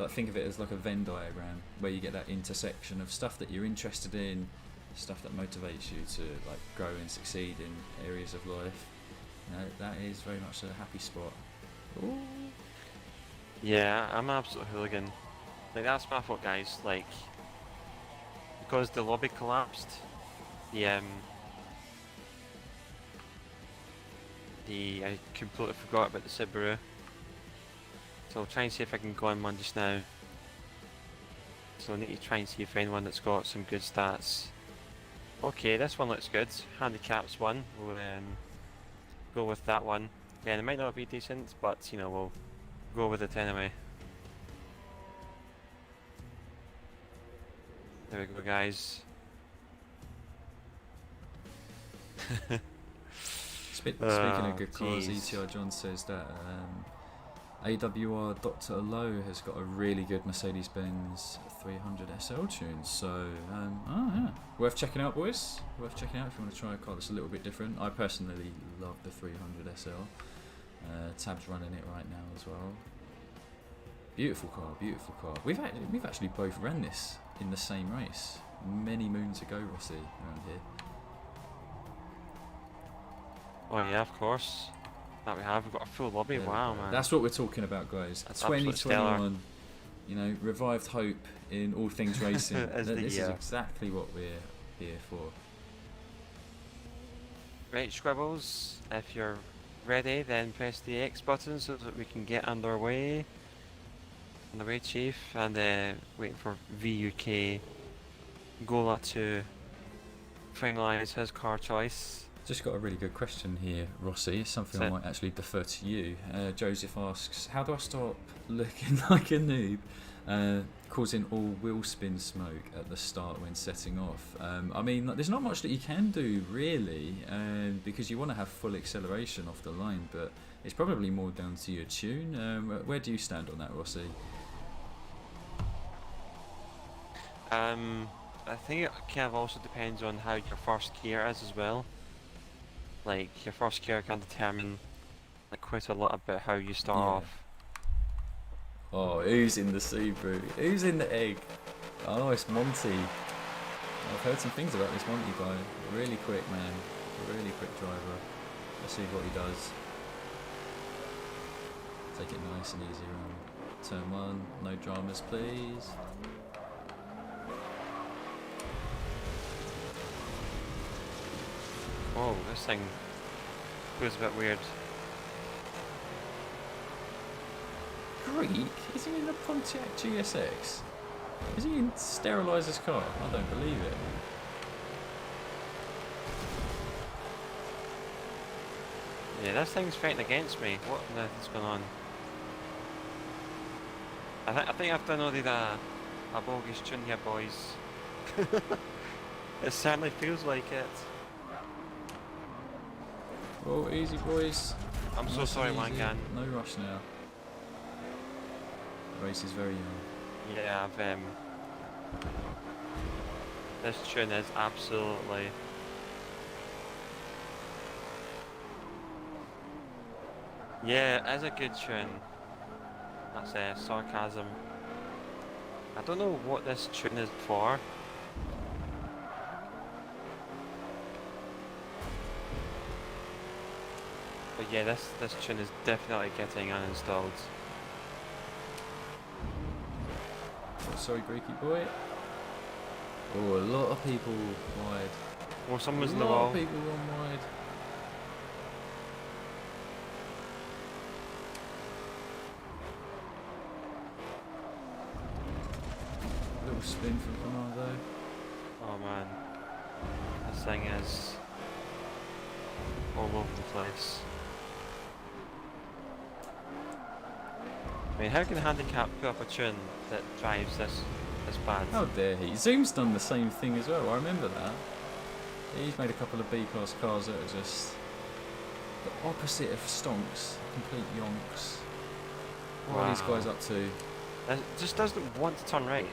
think of it as like a Venn diagram where you get that intersection of stuff that you're interested in, stuff that motivates you to like grow and succeed in areas of life. You know, that is very much a happy spot. Ooh. Yeah, I'm an absolute hooligan. Like that's my fault, guys. Like because the lobby collapsed, I completely forgot about the Sebring. So I'll try and see if I can go on one just now. So I need to try and see if anyone that's got some good stats. Okay, this one looks good. Handicaps one. We'll go with that one. Yeah, it might not be decent, but you know, we'll go with it anyway. There we go, guys. Speaking of good cars, jeez. ETR John says that AWR Dr. Lowe has got a really good Mercedes-Benz 300 SL tune, so yeah, worth checking out, boys. Worth checking out if you want to try a car that's a little bit different. I personally love the 300 SL. Tab's running it right now as well. Beautiful car, beautiful car. We've actually both ran this in the same race many moons ago, Rossi, around here. Oh yeah, of course. That we have. We've got a full lobby. Wow, man. That's what we're talking about, guys. That's absolutely stellar. 2021. You know, revived hope in all things racing. As This the is year. exactly what we're here for. Right, Scribbles. If you're ready, then press the X button so that we can get underway. Underway, Chief, and waiting for VUK Gola to finalise his car choice. Just got a really good question here, Rossi. It's something I might actually defer to you. Joseph asks, how do I stop looking like a noob, causing all wheel spin smoke at the start when setting off? I mean, there's not much that you can do, really, because you want to have full acceleration off the line, but it's probably more down to your tune. Where do you stand on that, Rossi? I think it kind of also depends on how your first gear is as well. Like, your first gear can determine like quite a lot about how you start off. Oh, who's in the Sebring? Who's in the egg? Oh, it's Monty. I've heard some things about this Monty guy. Really quick, man. Really quick driver. Let's see what he does. Take it nice and easy around turn 1. No dramas, please. Oh, this thing goes a bit weird. Greek? Is he in the Pontiac GSX? Is he in Steriliser's car? I don't believe it. Yeah, this thing's fighting against me. What on earth is going on? I think I've downloaded a bogus tune here, boys. It certainly feels like it. Oh, easy, boys. I'm so Nice sorry, and easy. Wangan. No rush now. The race is very young. Yeah, I've this tune is absolutely. Yeah, it is a good tune. That's sarcasm. I don't know what this tune is for. But yeah, this tune is definitely getting uninstalled. Oh, sorry, Greeky boy. Oh, a lot of people wide. Well, someone's in A the lot wall. of people on wide. Little spin from Bernardo. Oh man, this thing is all over the place. I mean, how can a handicap put up a tune that drives this bad? How dare he? Zoom's done the same thing as well, I remember that. He's made a couple of B-class cars that are just the opposite of stonks, complete yonks. What are these guys up to? It just doesn't want to turn right.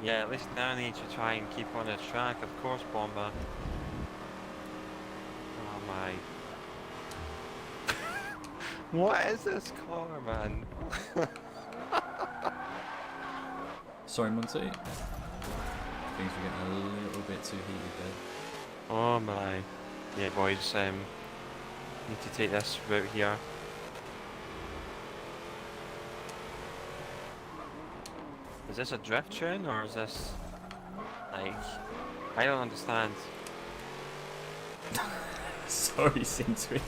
Yeah, at least now I need to try and keep on the track, of course, Bomber. Oh my. What is this car, man? Sorry, Monty. Things were getting a little bit too heated there. Oh my. Yeah, boys, need to take this route here. Is this a drift tune, or is this, like, I don't understand. Sorry, Sintwich.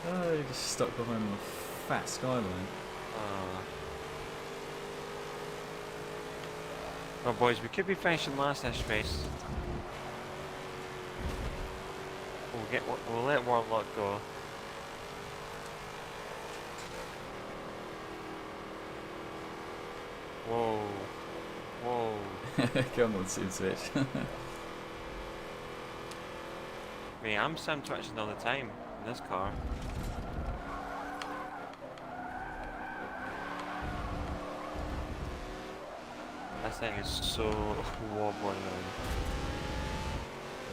Oh, you're just stuck behind a fat skyline. Well, boys, we could be finishing last this race. We'll let Warlock go. Whoa. Whoa. Come on, Sim Switch. Mate, I'm sim twitching all the time in this car. This thing is so wobbly, man.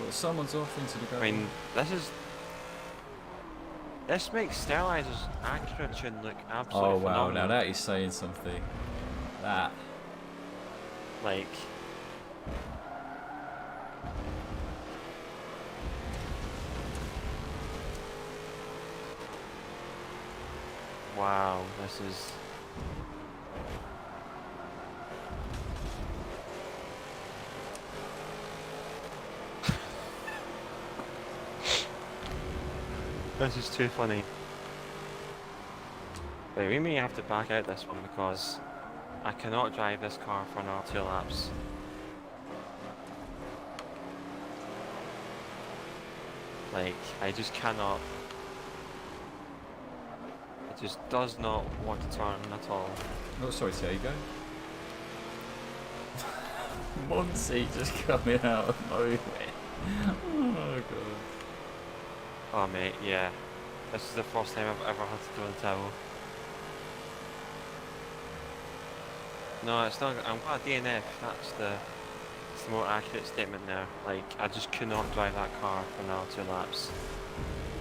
Well, someone's off into the I gravel. mean, this makes Steriliser's accuracy look absolutely Oh wow, phenomenal. now that is saying something. That. Like, wow, this is. This is too funny. Wait, we may have to back out this one because I cannot drive this car for another 2 laps. Like, I just cannot. It just does not want to turn at all. Oh, sorry, see how you go. Monty just coming out of nowhere. Oh god. Oh mate, yeah. This is the first time I've ever had to throw in the towel. No, it's not. I'm glad DNF. That's the more accurate statement there. Like, I just could not drive that car for another 2 laps.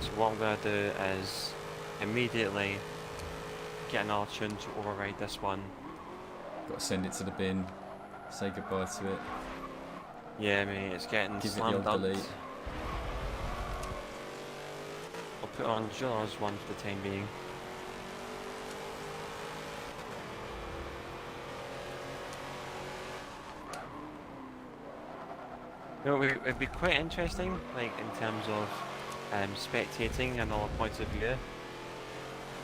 So what I'm gonna do is immediately get another tune to override this one. Got to send it to the bin. Say goodbye to it. Yeah, mate, it's getting Give it the slam old dunked. delete. I'll put on Jaws one for the time being. You know, it'd be quite interesting, like in terms of spectating and all points of view.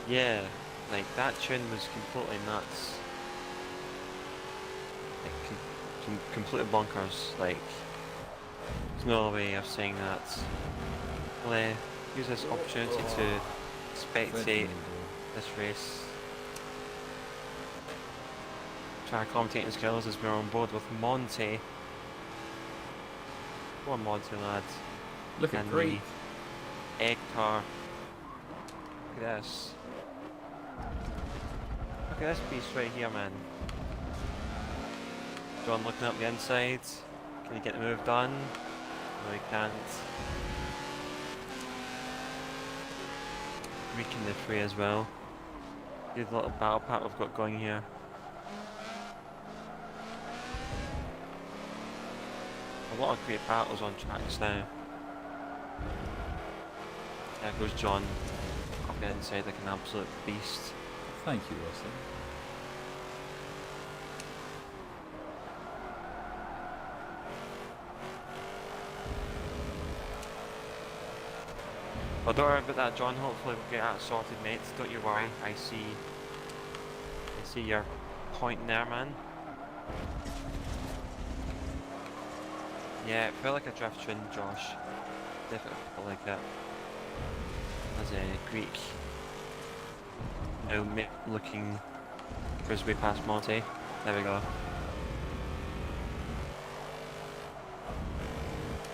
Yeah, like that tune was completely nuts. Like completely bonkers. Like, there's no way of saying that. Well, use this opportunity to spectate this race. Try commentating skills as we're on board with Monty. Go on, Monty, lad. Look at And Greek. the egg car. Look at this. Look at this piece right here, man. John looking up the inside. Can he get the move done? No, he can't. Greek in the fray as well. Good little battle pack we've got going here. A lot of great battles on tracks now. There goes John up the inside like an absolute beast. Thank you, Rossi. Well, don't worry about that, John. Hopefully we'll get that sorted, mate. Don't you worry. I see your point there, man. Yeah, it felt like a drift tune, Josh. Definitely felt like it. As a Greek. Now looking for his way past Monty. There we go.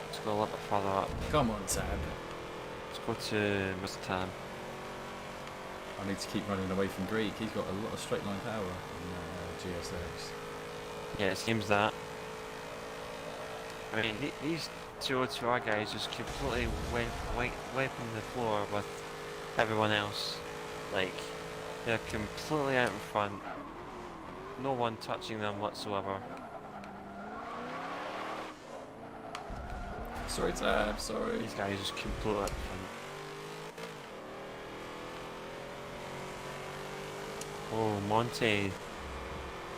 Let's go a little bit further up. Come on, Tab. Let's go to Mr. Tam. I need to keep running away from Greek. He's got a lot of straight line power in GSX. Yeah, it seems that. I mean, these 202R guys just completely wiping the floor with everyone else. Like, they're completely out in front. No one touching them whatsoever. Sorry, Tab. Sorry. These guys just completely out in front. Oh, Monty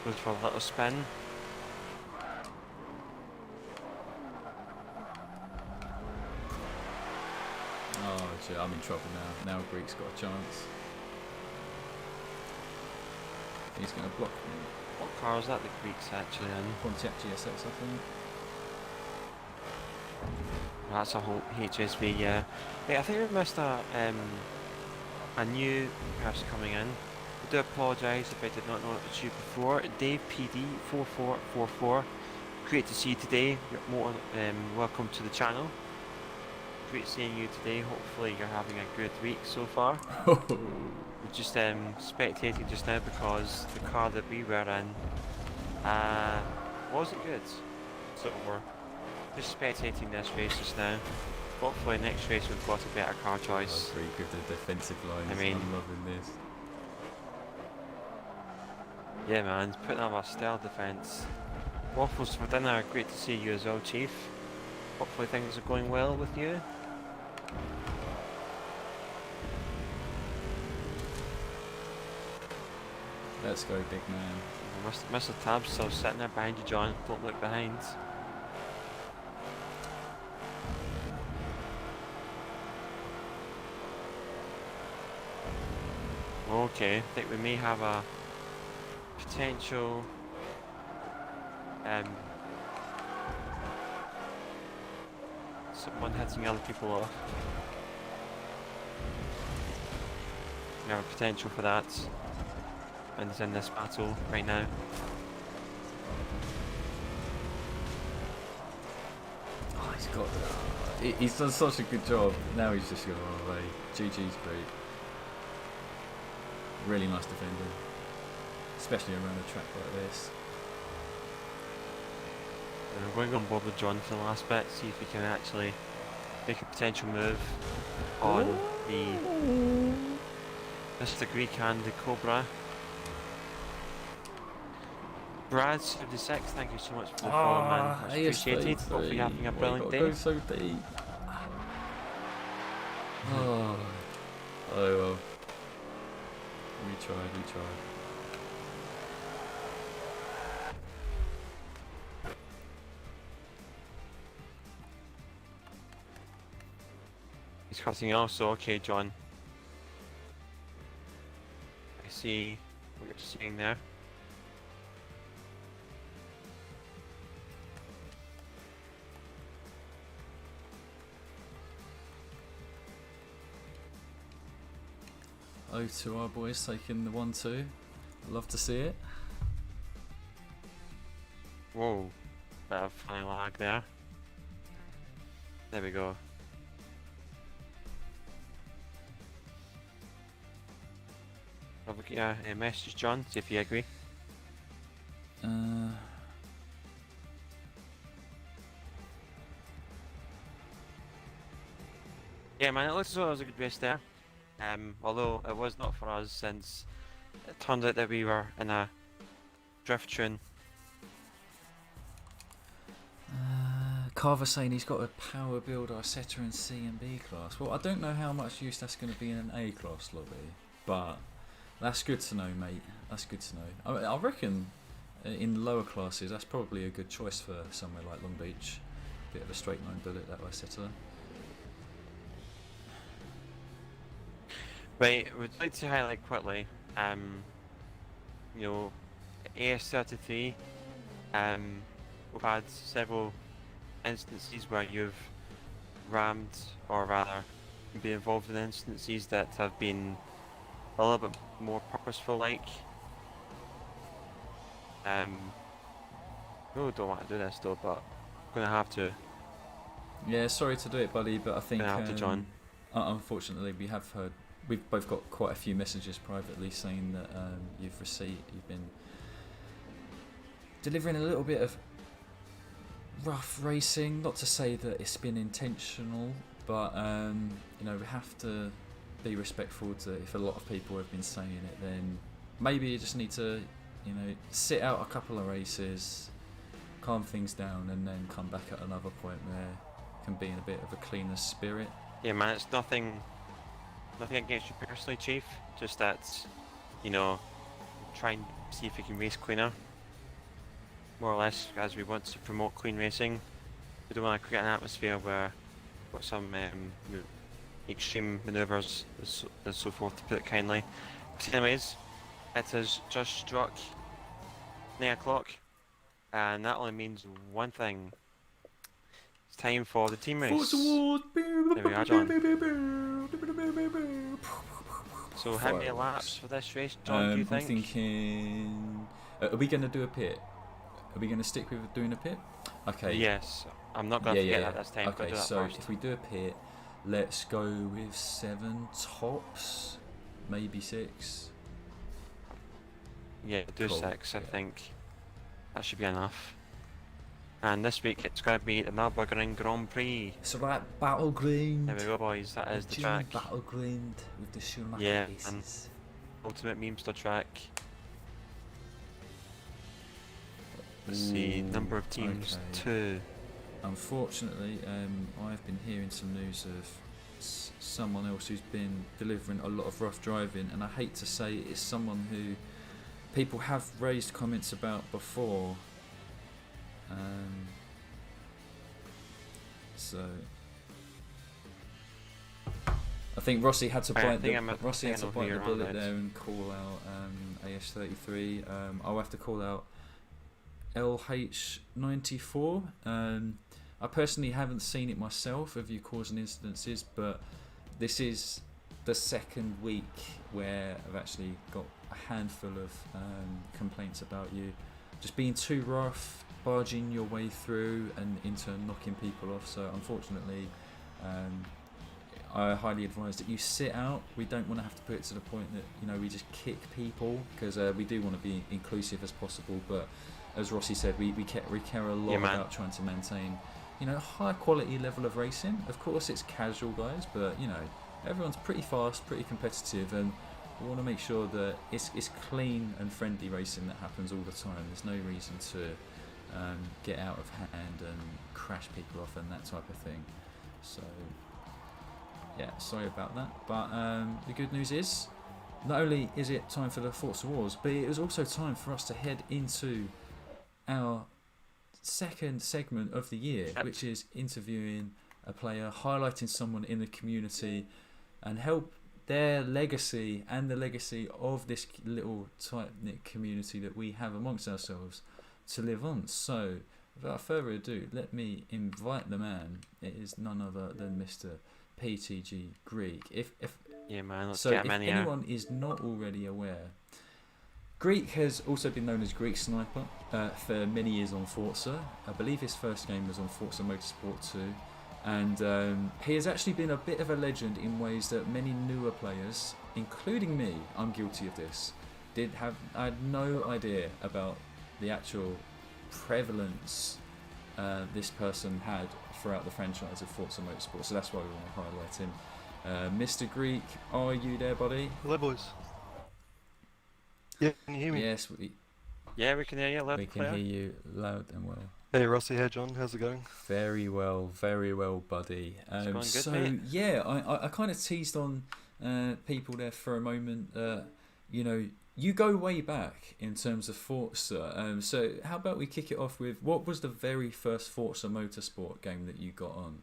goes for a little spin. Oh, shit, I'm in trouble now. Now Greek's got a chance. He's going to block me. What car is that the Greeks actually in? Pontiac GSX, I think. That's a whole HSV, yeah. Wait, I think we've missed a new person coming in. We do apologise if I did not know it was you before. Dave PD 4444. Great to see you today. You're more welcome to the channel. Great seeing you today. Hopefully you're having a good week so far. We're just spectating just now because the car that we were in wasn't good. So we're just spectating this race just now. Hopefully next race we've got a better car choice. Pretty good the defensive lines. I mean, I'm loving this. Yeah man, putting up a stellar defence. Waffles for dinner, great to see you as well, Chief. Hopefully things are going well with you. Let's go, big man. Mr. Tab's still sitting there behind you, John. Don't look behind. Okay, I think we may have a potential someone hitting other people off. We have a potential for that, and it's in this battle right now. Oh, he's got that. He's done such a good job. Now he's just going away. GG's great. Really nice defending, especially around a track like this. I'm going on board with John for the last bit, see if we can actually make a potential move on the Mr. Greek and the Cobra. Brad76, thank you so much for the follow, man. Much appreciated. Hopefully you're having a brilliant day. Go so deep. Oh well. We tried. He's cutting also, okay John. I see what you're saying there. Oh, to our boys taking the 1-2. Love to see it. Whoa, bit of funny lag there. There we go. I'll look at a message, John, see if you agree. Yeah man, it looks as though it was a good race there. Although it was not for us, since it turned out that we were in a drift tune. Carver saying he's got a power builder setter in C and B class. Well, I don't know how much use that's going to be in an A class lobby, but that's good to know, mate. That's good to know. I reckon in lower classes that's probably a good choice for somewhere like Long Beach. Bit of a straight line bullet, that setter. Right, we'd like to highlight quickly, you know, AS33, we've had several instances where you've rammed, or rather, been involved in instances that have been a little bit more purposeful, like. Really don't want to do this though, but I'm gonna have to. Yeah, sorry to do it, buddy, but I think Gonna have to, John. Unfortunately, we've both got quite a few messages privately saying that you've been delivering a little bit of rough racing. Not to say that it's been intentional, but you know, we have to be respectful to, if a lot of people have been saying it, then maybe you just need to, you know, sit out a couple of races, calm things down, and then come back at another point where you can be in a bit of a cleaner spirit. Yeah man, it's nothing against you personally, Chief, just that, you know, try and see if you can race cleaner, more or less, as we want to promote clean racing. We don't want to create an atmosphere where we've got some you know, extreme manoeuvres and so forth, to put it kindly. But anyways, it has just struck 9 o'clock, and that only means one thing. It's time for the team race. Forza Wars. There we are, John. So how many laps Fireworks. for this race, John, do you I'm think? thinking. Are we going to do a pit? Are we going to stick with doing a pit? Okay. Yes, I'm not going Yeah, to yeah, forget yeah. that this time. Got to Okay, do that so first. if we do a pit, let's go with 7 tops, maybe 6. Yeah, do Cool. 6, I Yeah. think. That should be enough. And this week it's going to be the Nürburgring Grand Prix. So that battleground. There we go, boys. That is the German track. battleground with the Schumacher Yeah, races. Ultimate Memester track. Let's see, number of teams, okay. 2. Unfortunately, I've been hearing some news of someone else who's been delivering a lot of rough driving, and I hate to say it's someone who people have raised comments about before. So I think Rossi had to bite the bullet there and call out AS33. I'll have to call out LH94. I personally haven't seen it myself of you causing incidences, but this is the second week where I've actually got a handful of complaints about you just being too rough, barging your way through and in turn knocking people off. So unfortunately, I highly advise that you sit out. We don't want to have to put it to the point that we just kick people, because we do want to be inclusive as possible. But as Rossi said, we care a lot about trying to maintain a high quality level of racing. Of course it's casual, guys, but everyone's pretty fast, pretty competitive, and we want to make sure that it's clean and friendly racing that happens all the time. There's no reason to get out of hand and crash people off and that type of thing. So yeah, sorry about that, but the good news is not only is it time for the Forza Wars, but it is also time for us to head into our second segment of the year, which is interviewing a player, highlighting someone in the community, and help their legacy and the legacy of this little tight-knit community that we have amongst ourselves to live on. So without further ado, let me invite the man. It is none other than Mr. PTG Greek. If anyone is not already aware, Greek has also been known as Greek Sniper for many years on Forza. I believe his first game was on Forza Motorsport 2, and he has actually been a bit of a legend in ways that many newer players, including me, I'm guilty of this, I had no idea about the actual prevalence this person had throughout the franchise of Forza Motorsport. So that's why we want to highlight him. Mr. Greek, are you there, buddy? Hello, boys. Yeah, can you hear me? Yes, we can hear you. We can hear you loud and well. Hey, Rossi. Hey, John. How's it going? Very well, buddy. It's going good, mate. Yeah, I kind of teased on people there for a moment. You go way back in terms of Forza. So how about we kick it off with, what was the very first Forza Motorsport game that you got on?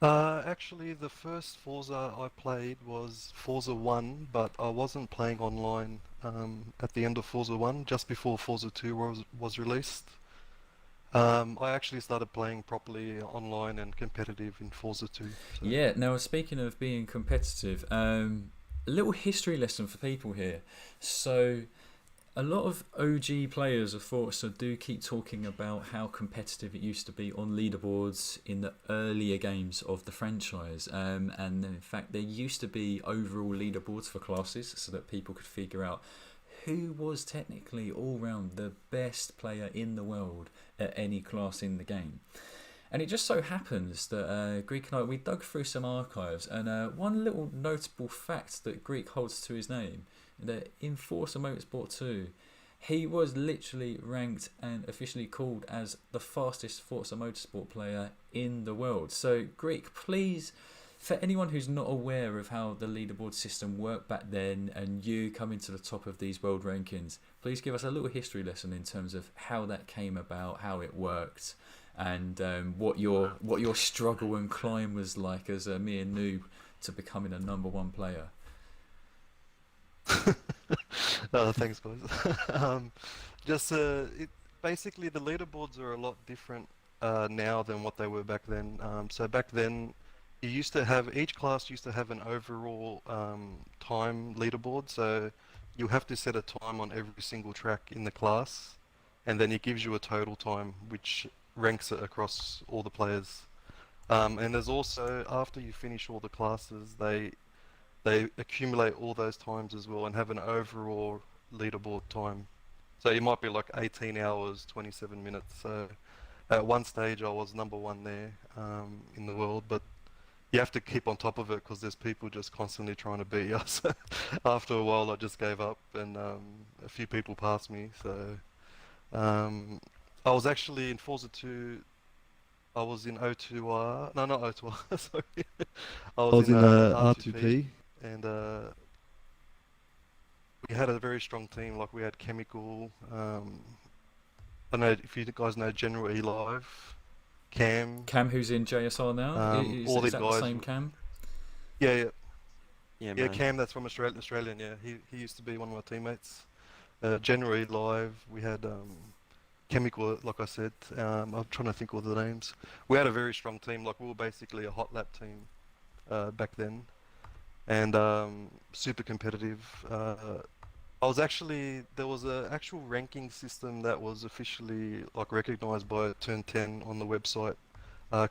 Actually, the first Forza I played was Forza 1, but I wasn't playing online at the end of Forza 1, just before Forza 2 was released. I actually started playing properly online and competitive in Forza 2. So. Yeah, now speaking of being competitive, a little history lesson for people here. So a lot of OG players of Forza do keep talking about how competitive it used to be on leaderboards in the earlier games of the franchise. And in fact, there used to be overall leaderboards for classes so that people could figure out who was technically all round the best player in the world at any class in the game. And it just so happens that Greek and I, we dug through some archives, and one little notable fact that Greek holds to his name, that in Forza Motorsport 2, he was literally ranked and officially called as the fastest Forza Motorsport player in the world. So Greek, please, for anyone who's not aware of how the leaderboard system worked back then and you coming to the top of these world rankings, please give us a little history lesson in terms of how that came about, how it worked, and what your struggle and climb was like as a mere noob to becoming a number one player. Thanks, boys. Basically, the leaderboards are a lot different now than what they were back then. So back then, you used to have each class used to have an overall time leaderboard, so you have to set a time on every single track in the class, and then it gives you a total time which ranks it across all the players. And there's also, after you finish all the classes, they accumulate all those times as well and have an overall leaderboard time. So it might be like 18 hours, 27 minutes. So at one stage I was number one there in the world, but you have to keep on top of it because there's people just constantly trying to beat us. After a while I just gave up and a few people passed me. So I was actually in Forza 2. I was in O2R. No, not O2R. Sorry. I was in R2P. And we had a very strong team. Like we had Chemical. I don't know if you guys know General E Live, Cam. Cam, who's in JSR now? All Is these that guys. the same Cam? Yeah, yeah, Yeah, yeah. man. Cam, that's from Australian. Yeah, he used to be one of my teammates. General E Live. We had Chemical, like I said. I'm trying to think of the names. We had a very strong team. Like we were basically a hot lap team back then. And super competitive. There was an actual ranking system that was officially like recognized by Turn 10 on the website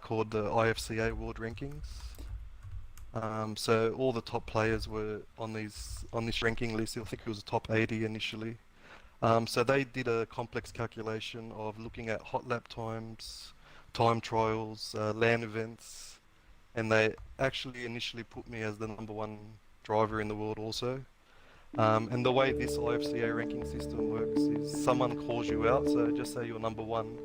called the IFCA World Rankings. So all the top players were on this ranking list. I think it was the top 80 initially. So they did a complex calculation of looking at hot lap times, time trials, LAN events, and they actually initially put me as the number one driver in the world also. And the way this IFCA ranking system works is someone calls you out, so just say you're number one,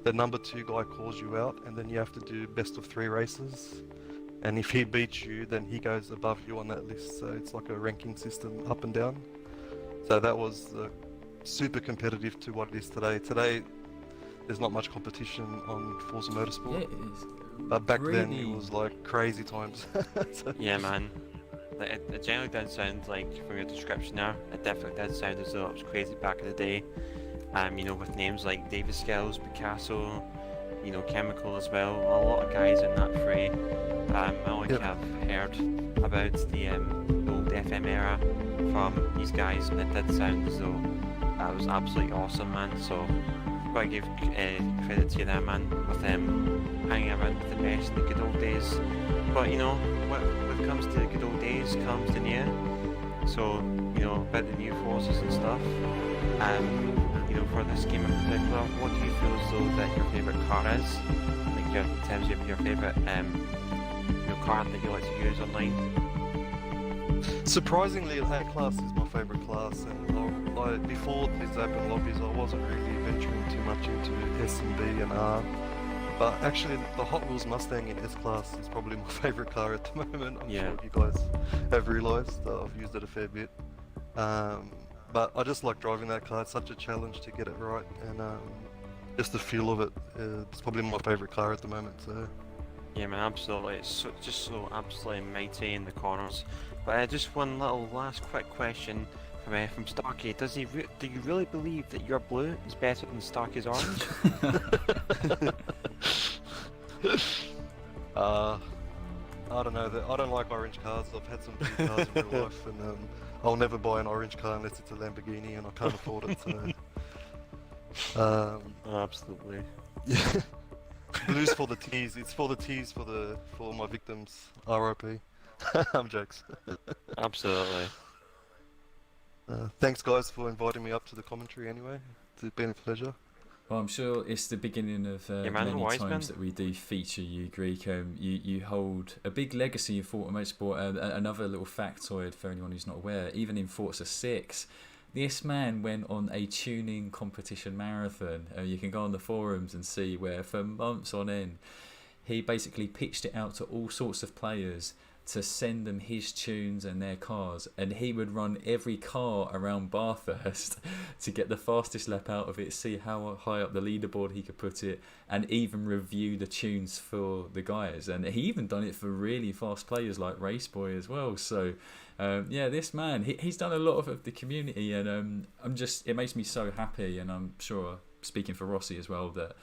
the number two guy calls you out, and then you have to do best of 3 races. And if he beats you, then he goes above you on that list, so it's like a ranking system up and down. So that was super competitive to what it is today. Today, there's not much competition on Forza Motorsport. Yeah, it is. But back then Really? it was like crazy times. So- Yeah, man. Like, it generally did sound like, from your description there, it definitely did sound as though it was crazy back in the day. You know, with names like David Skills, Picasso, you know, Chemical as well. A lot of guys in that fray. I only Yep. have heard about the old FM era from these guys, and it did sound as though that was absolutely awesome, man. So, gotta give credit to you there, man, with hanging around with the best in the good old days. But you know, when it comes to the good old days, comes the new. So, you know, about the new forces and stuff. You know, for this game in particular, what do you feel as though that your favourite car is? Like in terms of your favourite car that you like to use online? Surprisingly, A-Class is my favourite class, and before these open lobbies I wasn't really venturing too much into S and B and R. But actually, the Hot Wheels Mustang in S-Class is probably my favourite car at the moment. I'm Yeah. sure you guys have realised. I've used it a fair bit. But I just like driving that car. It's such a challenge to get it right, and just the feel of it. It's probably my favourite car at the moment. So Yeah, man, absolutely. It's just so absolutely mighty in the corners. But just one little last quick question from Starkey. Do you really believe that your blue is better than Starkey's orange? I don't know. I don't like orange cars. I've had some blue cars in real life, and I'll never buy an orange car unless it's a Lamborghini, and I can't afford it. So, Absolutely. yeah. Blue's for the teas. It's for the teas for my victims. R.I.P. I'm jokes. Absolutely. Thanks, guys, for inviting me up to the commentary. Anyway, it's been a pleasure. Well, I'm sure it's the beginning of man, many always, man. times that we do feature you, Greek. You hold a big legacy in Forza Motorsport. Another little factoid for anyone who's not aware, even in Forza 6, this man went on a tuning competition marathon. You can go on the forums and see where for months on end, he basically pitched it out to all sorts of players to send them his tunes and their cars, and he would run every car around Bathurst to get the fastest lap out of it, see how high up the leaderboard he could put it, and even review the tunes for the guys. And he even done it for really fast players like Raceboy as well. So yeah, this man, he's done a lot of the community, and it makes me so happy, and I'm sure, speaking for Rossi as well, that,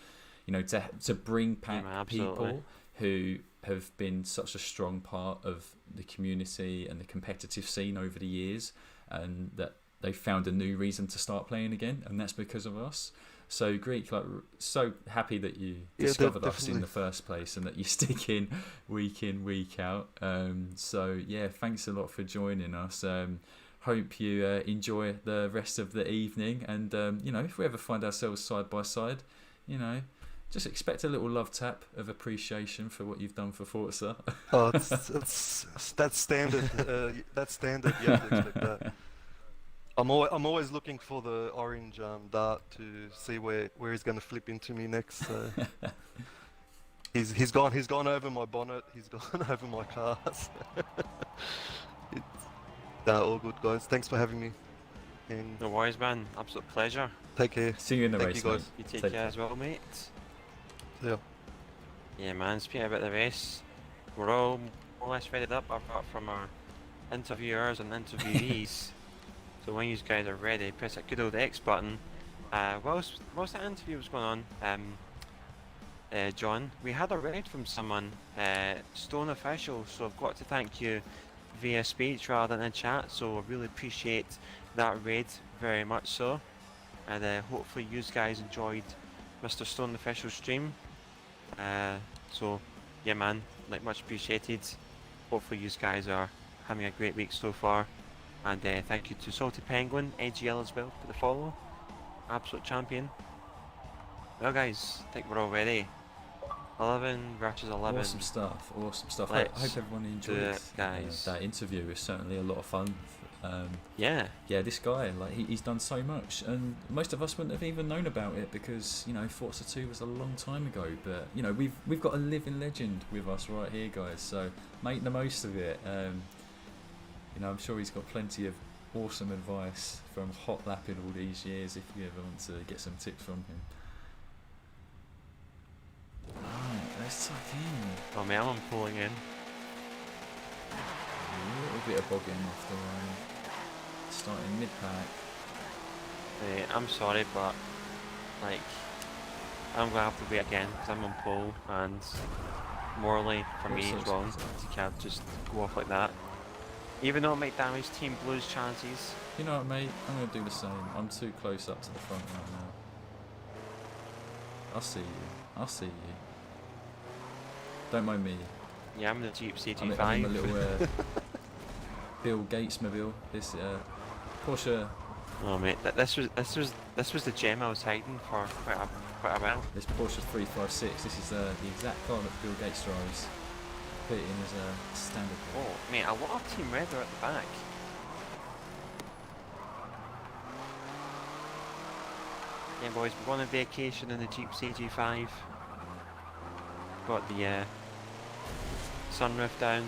you know, to bring back Yeah, absolutely. people who have been such a strong part of the community and the competitive scene over the years, and that they found a new reason to start playing again, and that's because of us. So Greek, like, so happy that you discovered us in the first place and that you stick in, week out. So yeah, thanks a lot for joining us. Hope you enjoy the rest of the evening, and you know, if we ever find ourselves side by side, you know, just expect a little love tap of appreciation for what you've done for Forza. Oh, that's standard. That's standard. You have to expect that. I'm always looking for the orange dart to see where he's going to flip into me next. So. he's gone over my bonnet. He's gone over my cars. All good, guys. Thanks for having me. And No worries, man. Absolute pleasure. take care. See you in the Thank race, you, guys. mate. You take Take care as well, mate. Yeah. Yeah, man. Speaking about the race, we're all more or less ready up, apart from our interviewers and interviewees. So when you guys are ready, press that good old X button. Whilst that interview was going on, John, we had a raid from someone, Stone Official, so I've got to thank you via speech rather than in chat, so I really appreciate that raid very much so. And hopefully you guys enjoyed Mr. Stone Official's stream. So yeah, man, like, much appreciated. Hopefully you guys are having a great week so far. And thank you to Salty Penguin, AGL as well, for the follow. Absolute champion. Well, guys, I think we're all ready. 11 versus 11. Awesome stuff. I hope Let's everyone enjoyed do it, guys. that interview. It was certainly a lot of fun. Yeah. Yeah, this guy, like, he's done so much, and most of us wouldn't have even known about it because, you know, Forza 2 was a long time ago. But you know, we've got a living legend with us right here, guys. So make the most of it. You know, I'm sure he's got plenty of awesome advice from hot lapping all these years if you ever want to get some tips from him. Right, let's tuck in. Oh man, I'm pulling in. A little bit of bogging off the way. Starting mid-pack. I'm sorry, but like, I'm gonna have to wait again because I'm on pole, and morally for me it's wrong. You can't just go off like that. Even though it might damage Team Blue's chances. You know what, mate? I'm going to do the same. I'm too close up to the front right now. I'll see you. Don't mind me. Yeah, I'm in the Jeep CG5. I'm in a little Bill Gates mobile. This Porsche. Oh mate, this was the gem I was hiding for quite a while. This Porsche 356. This is the exact car that Bill Gates drives. Put it in as a standard. Oh mate, a lot of Team Red are at the back. Yeah boys, we're on a vacation in the Jeep CG5. Got the sunroof down.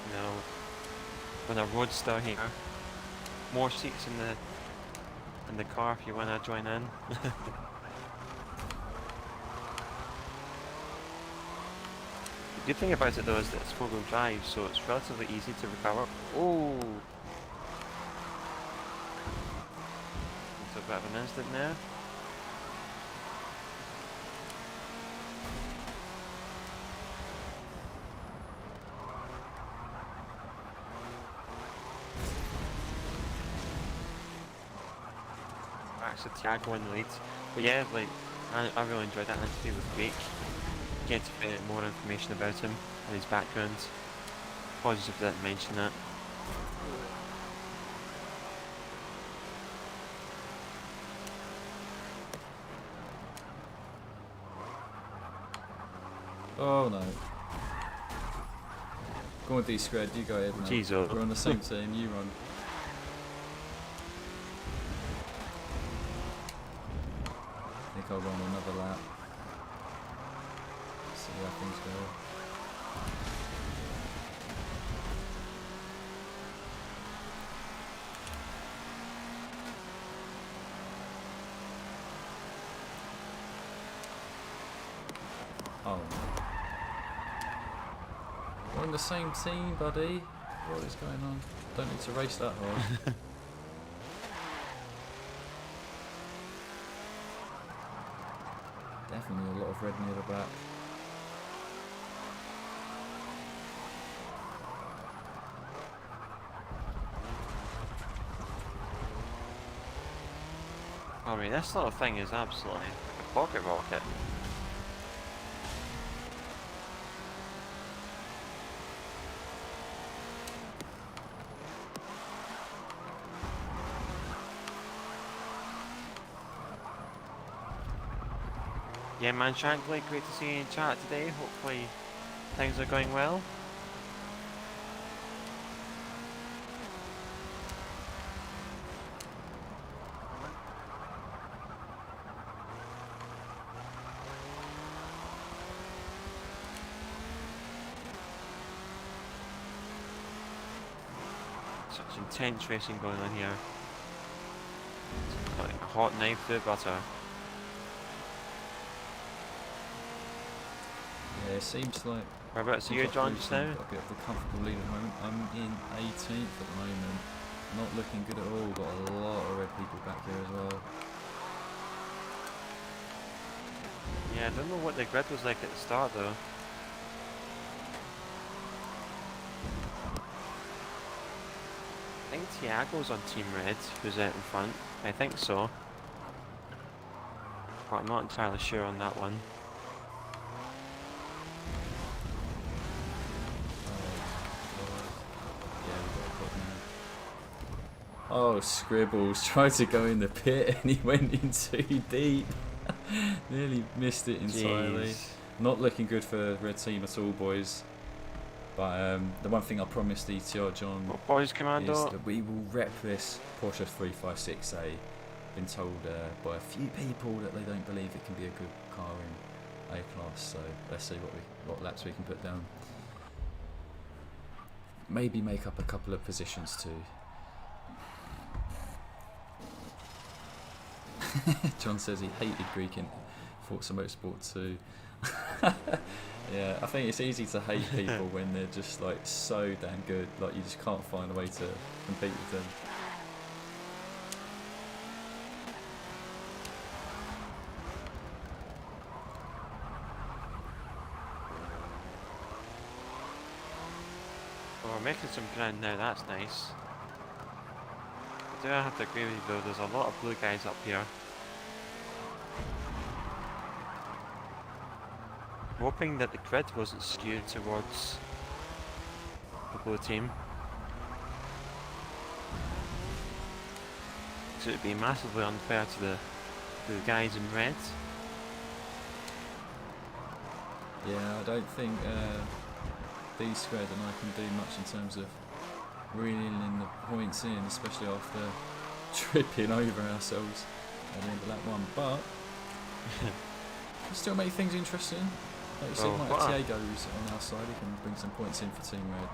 You know, with a roadster here. More seats in the car if you want to join in. The good thing about it though is that it's 4-wheel drive, so it's relatively easy to recover. Oh! It's a bit of an incident there. Actually, Thiago in the lead. But yeah, like, I really enjoyed that interview with Greek. Get to find out more information about him and his background. Apologies if I didn't mention that. Oh no. Go on, D Squared, you go ahead, mate. Jeez, oh. We're on the same team, you run. I think I'll run another lap. See how things go. Oh no. We're on the same team, buddy. What is going on? Don't need to race that hard. Definitely a lot of red near the back. for me. This little thing is absolutely a pocket rocket. Yeah, man, Shankly, great to see you in chat today. Hopefully things are going well. Such intense racing going on here. It's like a hot knife through butter. Yeah, it seems like Whereabouts are you, John, just now? got a bit of a comfortable lead at the moment. I'm in 18th at the moment. Not looking good at all. Got a lot of red people back here as well. Yeah, I don't know what the grid was like at the start though. I think Tiago's on Team Red, who's out in front. I think so. But I'm not entirely sure on that one. Oh, Scribbles tried to go in the pit and he went in too deep. Nearly missed it entirely. Jeez. Not looking good for red team at all, boys. But the one thing I promised ETR John What boys, is Commando? that we will rep this Porsche 356A. Been told by a few people that they don't believe it can be a good car in A class. So let's see what laps we can put down. Maybe make up a couple of positions too. John says he hated Greek in Forza Motorsport too. Yeah, I think it's easy to hate people when they're just like so damn good, like you just can't find a way to compete with them. Oh, we're making some ground now, that's nice. I do have to agree with you though, there's a lot of blue guys up here. I'm hoping that the grid wasn't skewed towards the blue team. So it would be massively unfair to the guys in red. Yeah, I don't think D-Squared and I can do much in terms of reeling the points in, especially after tripping over ourselves at the end of that one. But we'll still make things interesting. Like you see, Oh, like wow. Tiego's on our side, he can bring some points in for Team Red.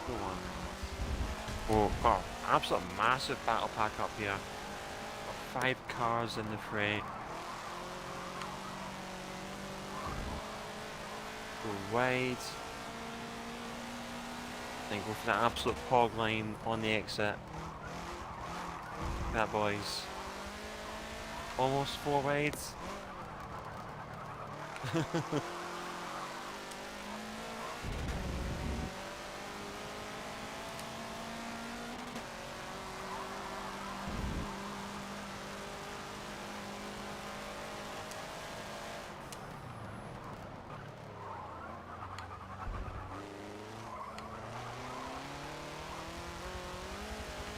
Go on. Oh, God, absolute massive battle pack up here. Got 5 cars in the fray. Go wide. Then go for that absolute pog line on the exit. That boys. Almost 4 wides.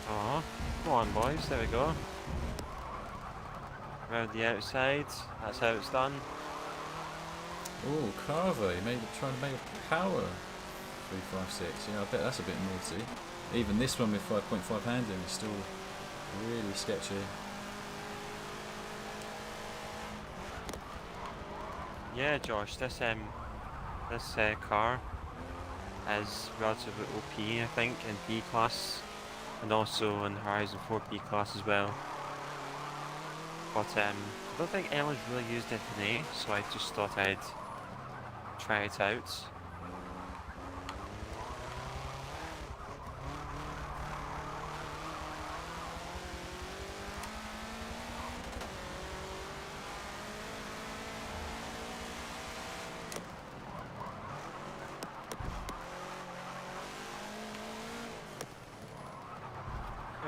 Oh, come on boys, there we go. Round the outside, that's how it's done. Oh, Carver, maybe trying to make a power 356. Yeah, I bet that's a bit naughty. Even this one with 5.5 handling is still really sketchy. Yeah, Josh, this car is relatively OP, I think, in B class, and also in Horizon 4 B class as well. But I don't think anyone's really used it today, so I just thought I'd try it out.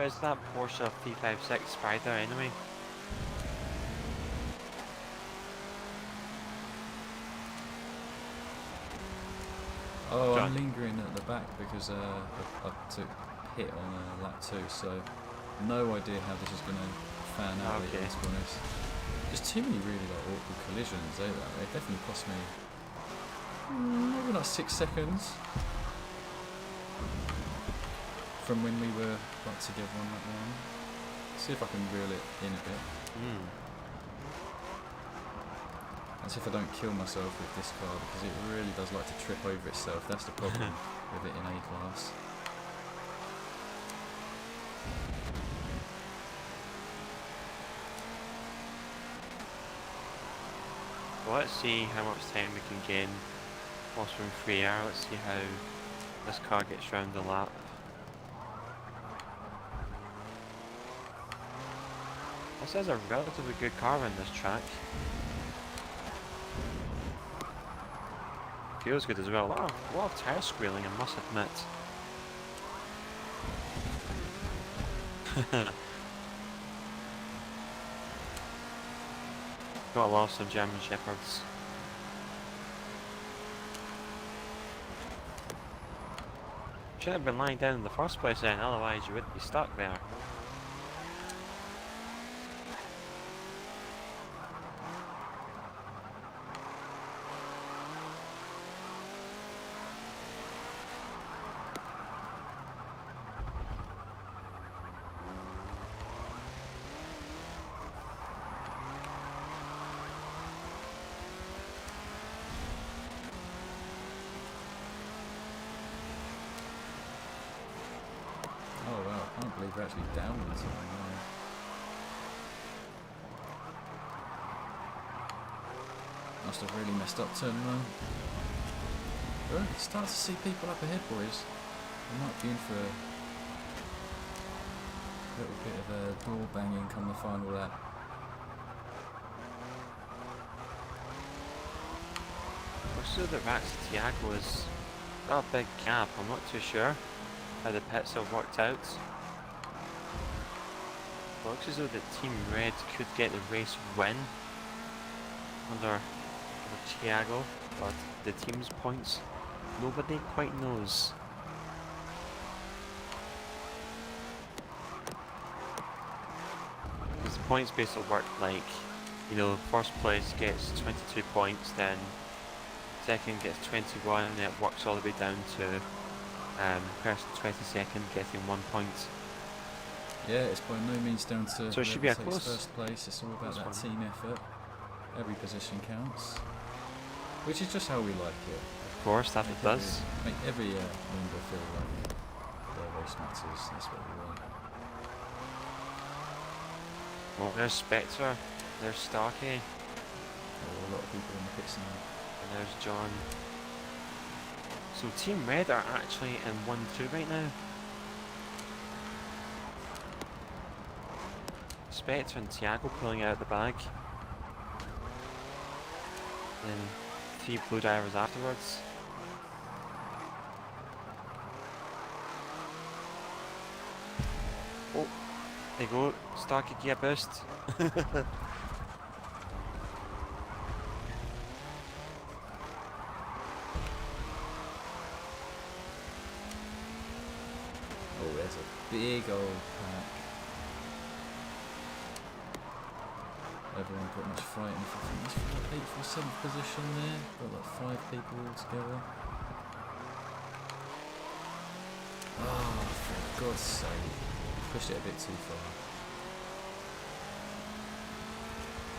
is that Porsche 356 Spider anyway? Oh, John. I'm lingering at the back because I took hit on lap 2, so no idea how this is going to fan out later, Okay. to be honest. There's too many really like awkward collisions, eh? It definitely cost me maybe like 6 seconds from when we were like together on that one. See if I can reel it in a bit. And see if I don't kill myself with this car, because it really does like to trip over itself. That's the problem with it in A-Class. Well, let's see how much time we can gain whilst we're in free air. Let's see how this car gets round the lap. This is a relatively good car on this track. Feels good as well. A lot of tyre squealing, I must admit. Got lost some German Shepherds. Should have been lying down in the first place then, otherwise you would be stuck there. Oh wow, I can't believe we're actually down in this one. Must have really messed up turn 1. Well, start to see people up ahead, boys. We might be in for a little bit of a door banging come the final lap. Looks as though the Rats Tiago has got a big gap. I'm not too sure how the pits have worked out. Looks as though the Team Red could get the race win under Tiago, but the team's points, nobody quite knows. Because the points basically work like, you know, first place gets 22 points, then second gets 21, and it works all the way down to person 22nd getting 1 point. Yeah, it's by no means down to So it should be a whoever takes close- first place. It's all about that one. team effort. Every position counts, which is just how we like it. Of course, that it does. Make every member feel like their race matters. That's what we want. Well, there's Spectre, there's Starkey, A lot of people in the pits now. and there's John. So Team Red are actually in 1-2 right now. Spectre and Tiago pulling out the bag. Then 3 blue divers afterwards. Oh, there you go, Starkey gear boost. Oh, there's a big old pack. Everyone pretty much fighting for, I think it's for 8th or 7th position there. Got like 5 people all together. Oh, for God's sake. Pushed it a bit too far.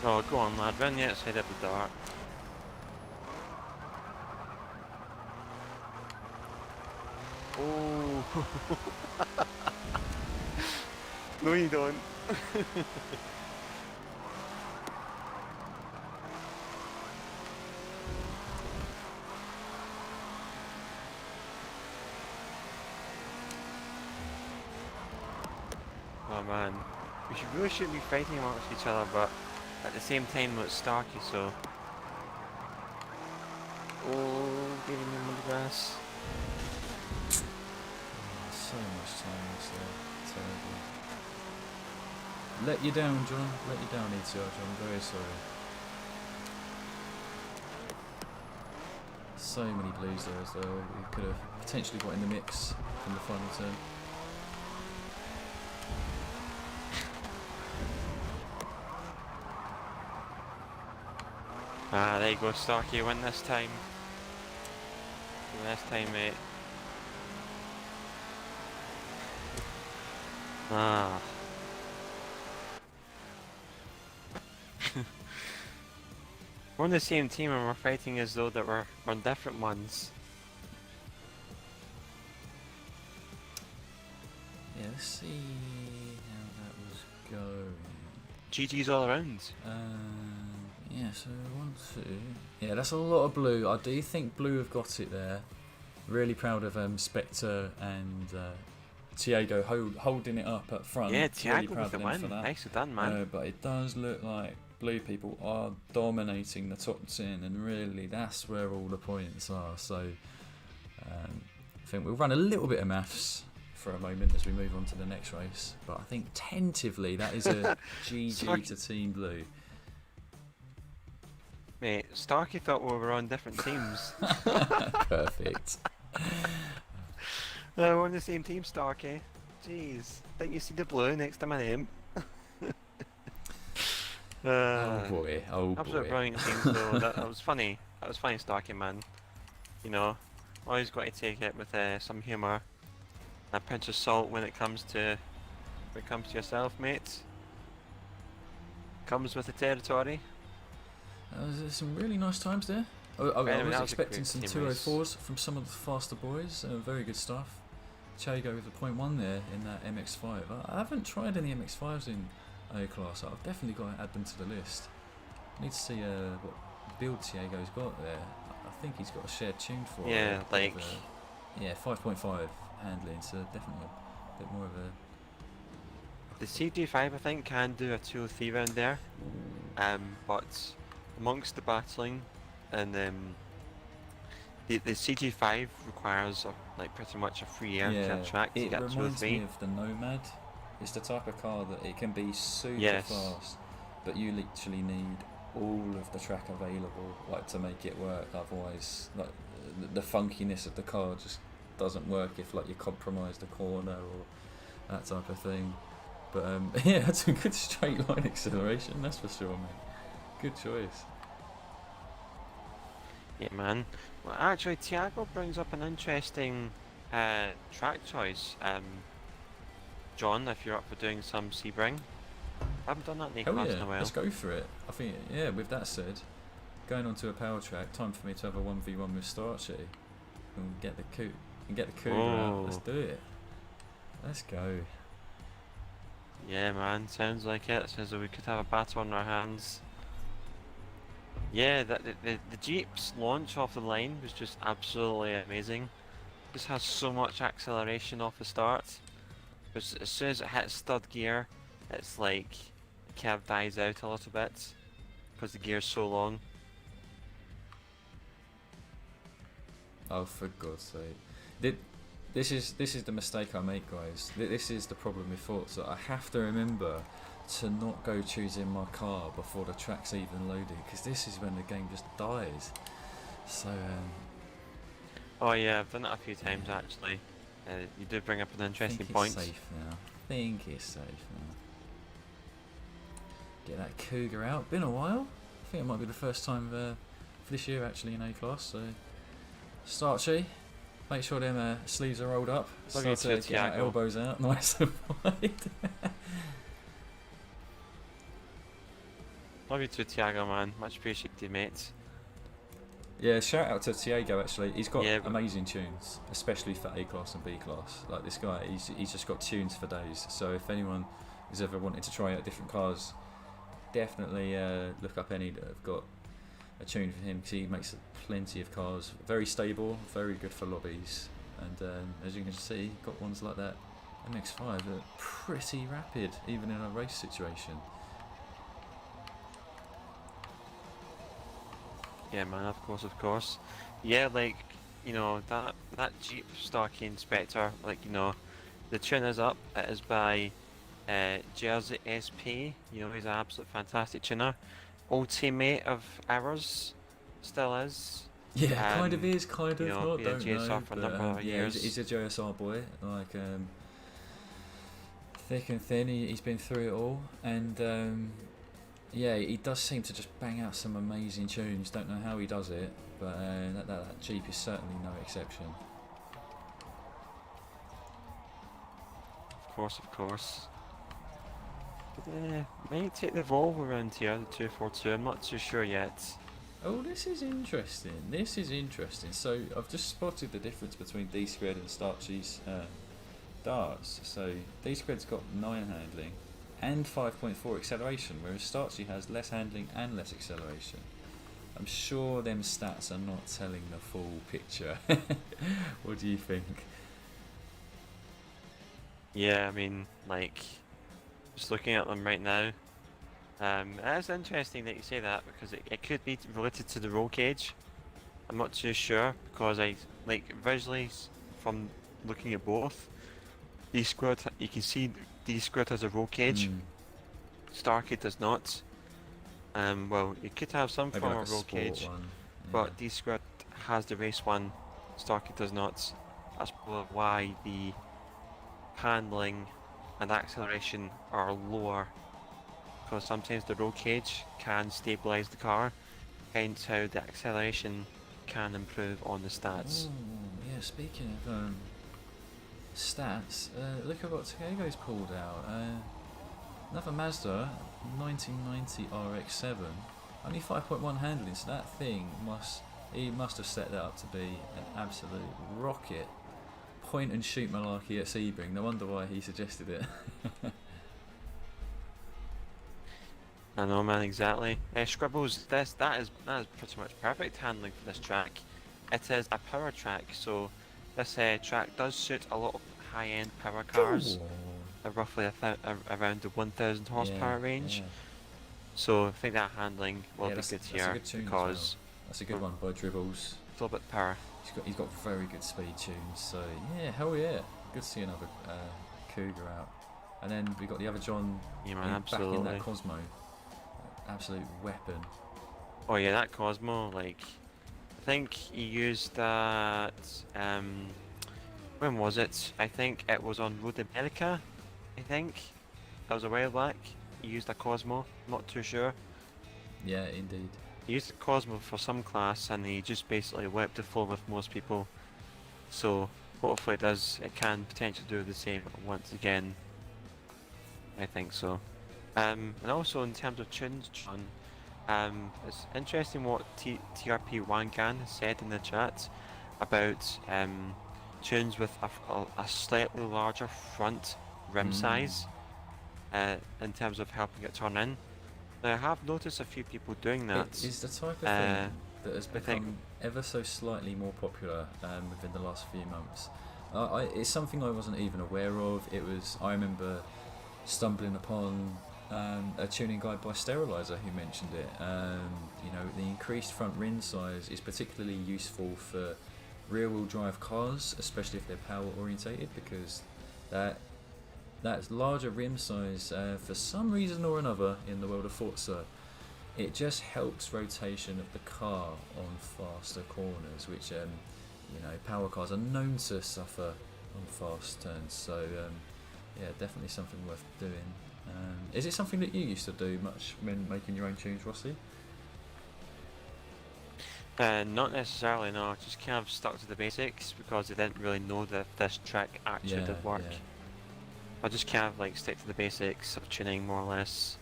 Oh, go on lad, run the outside of the dart. Oh. No you don't. Oh man, really shouldn't be fighting amongst each other, but at the same time it's Starkey, so... Oh, giving him on the grass. Oh, so much time was there. Terrible. Let you down, John. Let you down, ETR, John. I'm very sorry. So many blues there as well. We could have potentially got in the mix from the final turn. Ah, there you go, Starkey, win this time. Win this time, mate. Ah. We're on the same team and we're fighting as though that we're on different ones. Yeah, let's see how that was going. GG's all around. Yeah, so 1, 2. Yeah, that's a lot of blue. I do think blue have got it there. Really proud of Spectre and Thiago holding it up at front. Yeah, Really Thiago proud with the of them win. for that. Nicely done, man. But it does look like blue people are dominating the top 10, and really that's where all the points are. So I think we'll run a little bit of maths for a moment as we move on to the next race. But I think tentatively that is a GG to Team Blue. Mate, Starkey thought we were on different teams. Perfect. We're on the same team, Starkey. Jeez, think you see the blue next to my name? Oh boy, oh Absolute boy. brilliant teams though. That was funny. That was funny, Starkey, man. You know, always got to take it with some humour, and a pinch of salt when it comes to yourself, mate. Comes with the territory. There's some really nice times there. I Anyway, was that was a expecting great some team race. 204s from some of the faster boys. Very good stuff. Thiago with a 0.1 there in that MX-5. I haven't tried any MX-5s in A class. I've definitely got to add them to the list. Need to see what build Thiago's got there. I think he's got a shared tune for it. Yeah, like. Yeah, 5.5 handling, so definitely a bit more of a. The CG5 I think can do a 203 round there, but amongst the battling and the CG5 requires like pretty much a free air track to it get reminds 203. me of the Nomad. It's the type of car that it can be super Yes. fast, but you literally need all of the track available, like to make it work. Otherwise, like the funkiness of the car just doesn't work if like you compromise the corner or that type of thing. But yeah, that's a good straight line acceleration, that's for sure, mate. Good choice. Yeah, man. Well, actually, Thiago brings up an interesting track choice. John, if you're up for doing some Sebring. I haven't done that in Hell A-class yeah, in a while. let's go for it. I think, yeah, with that said, going onto a power track, time for me to have a 1v1 with Starchy and get the Cougar out. Let's do it. Let's go. Yeah, man, sounds like it. Sounds like we could have a battle on our hands. Yeah, the Jeep's launch off the line was just absolutely amazing. Just has so much acceleration off the start. As soon as it hits stud gear, it's like the cab dies out a little bit because the gear's so long. Oh, for God's sake! This is the mistake I make, guys. This is the problem with Forza. I have to remember to not go choosing my car before the track's even loaded, because this is when the game just dies. So. Oh yeah, I've done it a few times actually. You do bring up an interesting point. I think it's safe now. I think it's safe now. Get that Cougar out. Been a while. I think it might be the first time for this year actually in A class. So, Starchy, make sure them sleeves are rolled up. Love you Start too, to get our Thiago. elbows out, nice and wide. Love you too, Thiago, man. Much appreciated, mate. Yeah, shout out to Thiago actually. He's got Yeah, but- amazing tunes, especially for A class and B class. Like this guy, he's just got tunes for days. So if anyone is ever wanting to try out different cars, definitely look up any that have got a tune for him, because he makes plenty of cars. Very stable, very good for lobbies, and as you can see, got ones like that MX-5 that are pretty rapid, even in a race situation. Yeah, man, of course. Yeah, like, you know, that Jeep Starkey Inspector, like, you know, the tune is up. It is by Jersey SP, you know, he's an absolute fantastic tuner. Old teammate of ours, still is. Yeah, kind of is, kind You of know, not. been a Don't JSR know, for a but number of yeah, years. he's a JSR boy. Like thick and thin. He's been through it all, and yeah, he does seem to just bang out some amazing tunes. Don't know how he does it, but that Jeep is certainly no exception. Of course, of course. But, might take the Volvo around here, the 242. I'm not too sure yet. Oh, this is interesting. This is interesting. So I've just spotted the difference between D Squared and Starchy's darts. So D Squared's got 9 handling and 5.4 acceleration, whereas Starchy has less handling and less acceleration. I'm sure them stats are not telling the full picture. What do you think? Yeah, I mean, like, just looking at them right now, it is interesting that you say that because it could be related to the roll cage. I'm not too sure because visually from looking at both, D squared, you can see D squared has a roll cage. Starkey does not. Well, it could have some Maybe form like of a roll sport cage, one. but D squared has the race one. Starkey does not. That's probably why the handling and acceleration are lower, because sometimes the roll cage can stabilize the car, hence how the acceleration can improve on the stats. Oh, yeah, speaking of stats, look at what Takego's pulled out. Another Mazda 1990 RX-7, only 5.1 handling, so that thing he must have set that up to be an absolute rocket. Point and shoot malarkey at Sebring. No wonder why he suggested it. I know, man, exactly. Scribbles, that is pretty much perfect handling for this track. It is a power track, so this track does suit a lot of high-end power cars, roughly around the 1,000 horsepower range. Yeah. So I think that handling will be good here because that's a good one by Dribbles. a little bit of power. He's got very good speed tunes, so yeah, hell yeah. Good to see another Cougar out. And then we got the other John back in that Cosmo. Absolute weapon. Oh yeah, that Cosmo, like, I think he used that, when was it? I think it was on Road America, I think. That was a while back. He used a Cosmo, not too sure. Yeah, indeed. He used the Cosmo for some class and he just basically wiped the floor with most people. So hopefully it can potentially do the same once again. I think so. And also in terms of tunes, John, it's interesting what TRP Wangan has said in the chat about tunes with a slightly larger front rim size in terms of helping it turn in. Now, I have noticed a few people doing that. It is the type of thing that has become ever so slightly more popular within the last few months. It's something I wasn't even aware of. I remember stumbling upon a tuning guide by Sterilizer who mentioned it. You know, the increased front rim size is particularly useful for rear-wheel drive cars, especially if they're power orientated, because that larger rim size, for some reason or another in the world of Forza, it just helps rotation of the car on faster corners, which you know, power cars are known to suffer on fast turns. So yeah, definitely something worth doing. Is it something that you used to do much when making your own tunes, Rossi? Not necessarily, no. Just kind of stuck to the basics because I didn't really know that this track actually did work. Yeah. I just kind of like stick to the basics of tuning more or less.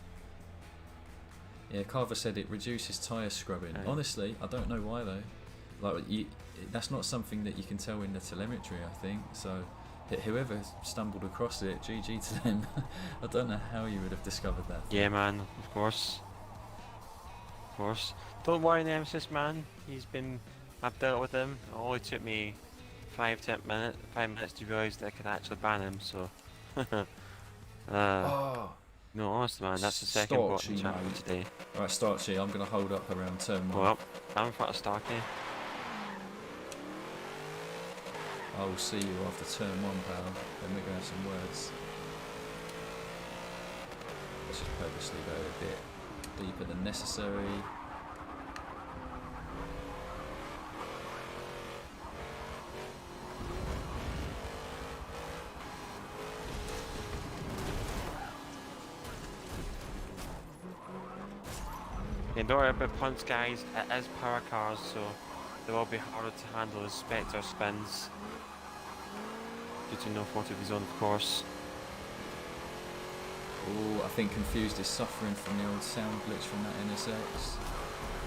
Yeah, Carver said it reduces tyre scrubbing. Honestly, I don't know why though. Like, that's not something that you can tell in the telemetry, I think. So whoever stumbled across it, GG to them. I don't know how you would have discovered that. Yeah, man, of course. Of course. Don't worry, Nemesis, man. I've dealt with him. It only took me 5 minutes to realise that I could actually ban him, so. No, honestly, man, that's the second bot in chat for today. Alright, Starchy, I'm going to hold up around turn 1. Well, I'm in front of Starkey. I will see you after turn 1, pal. Then we're going to have some words. Let's just purposely go a bit deeper than necessary. Yeah, don't worry about punts, guys. It is power cars, so they will be harder to handle as Spectre spins. Due to no fault of his own, of course. Oh, I think Confused is suffering from the old sound glitch from that NSX.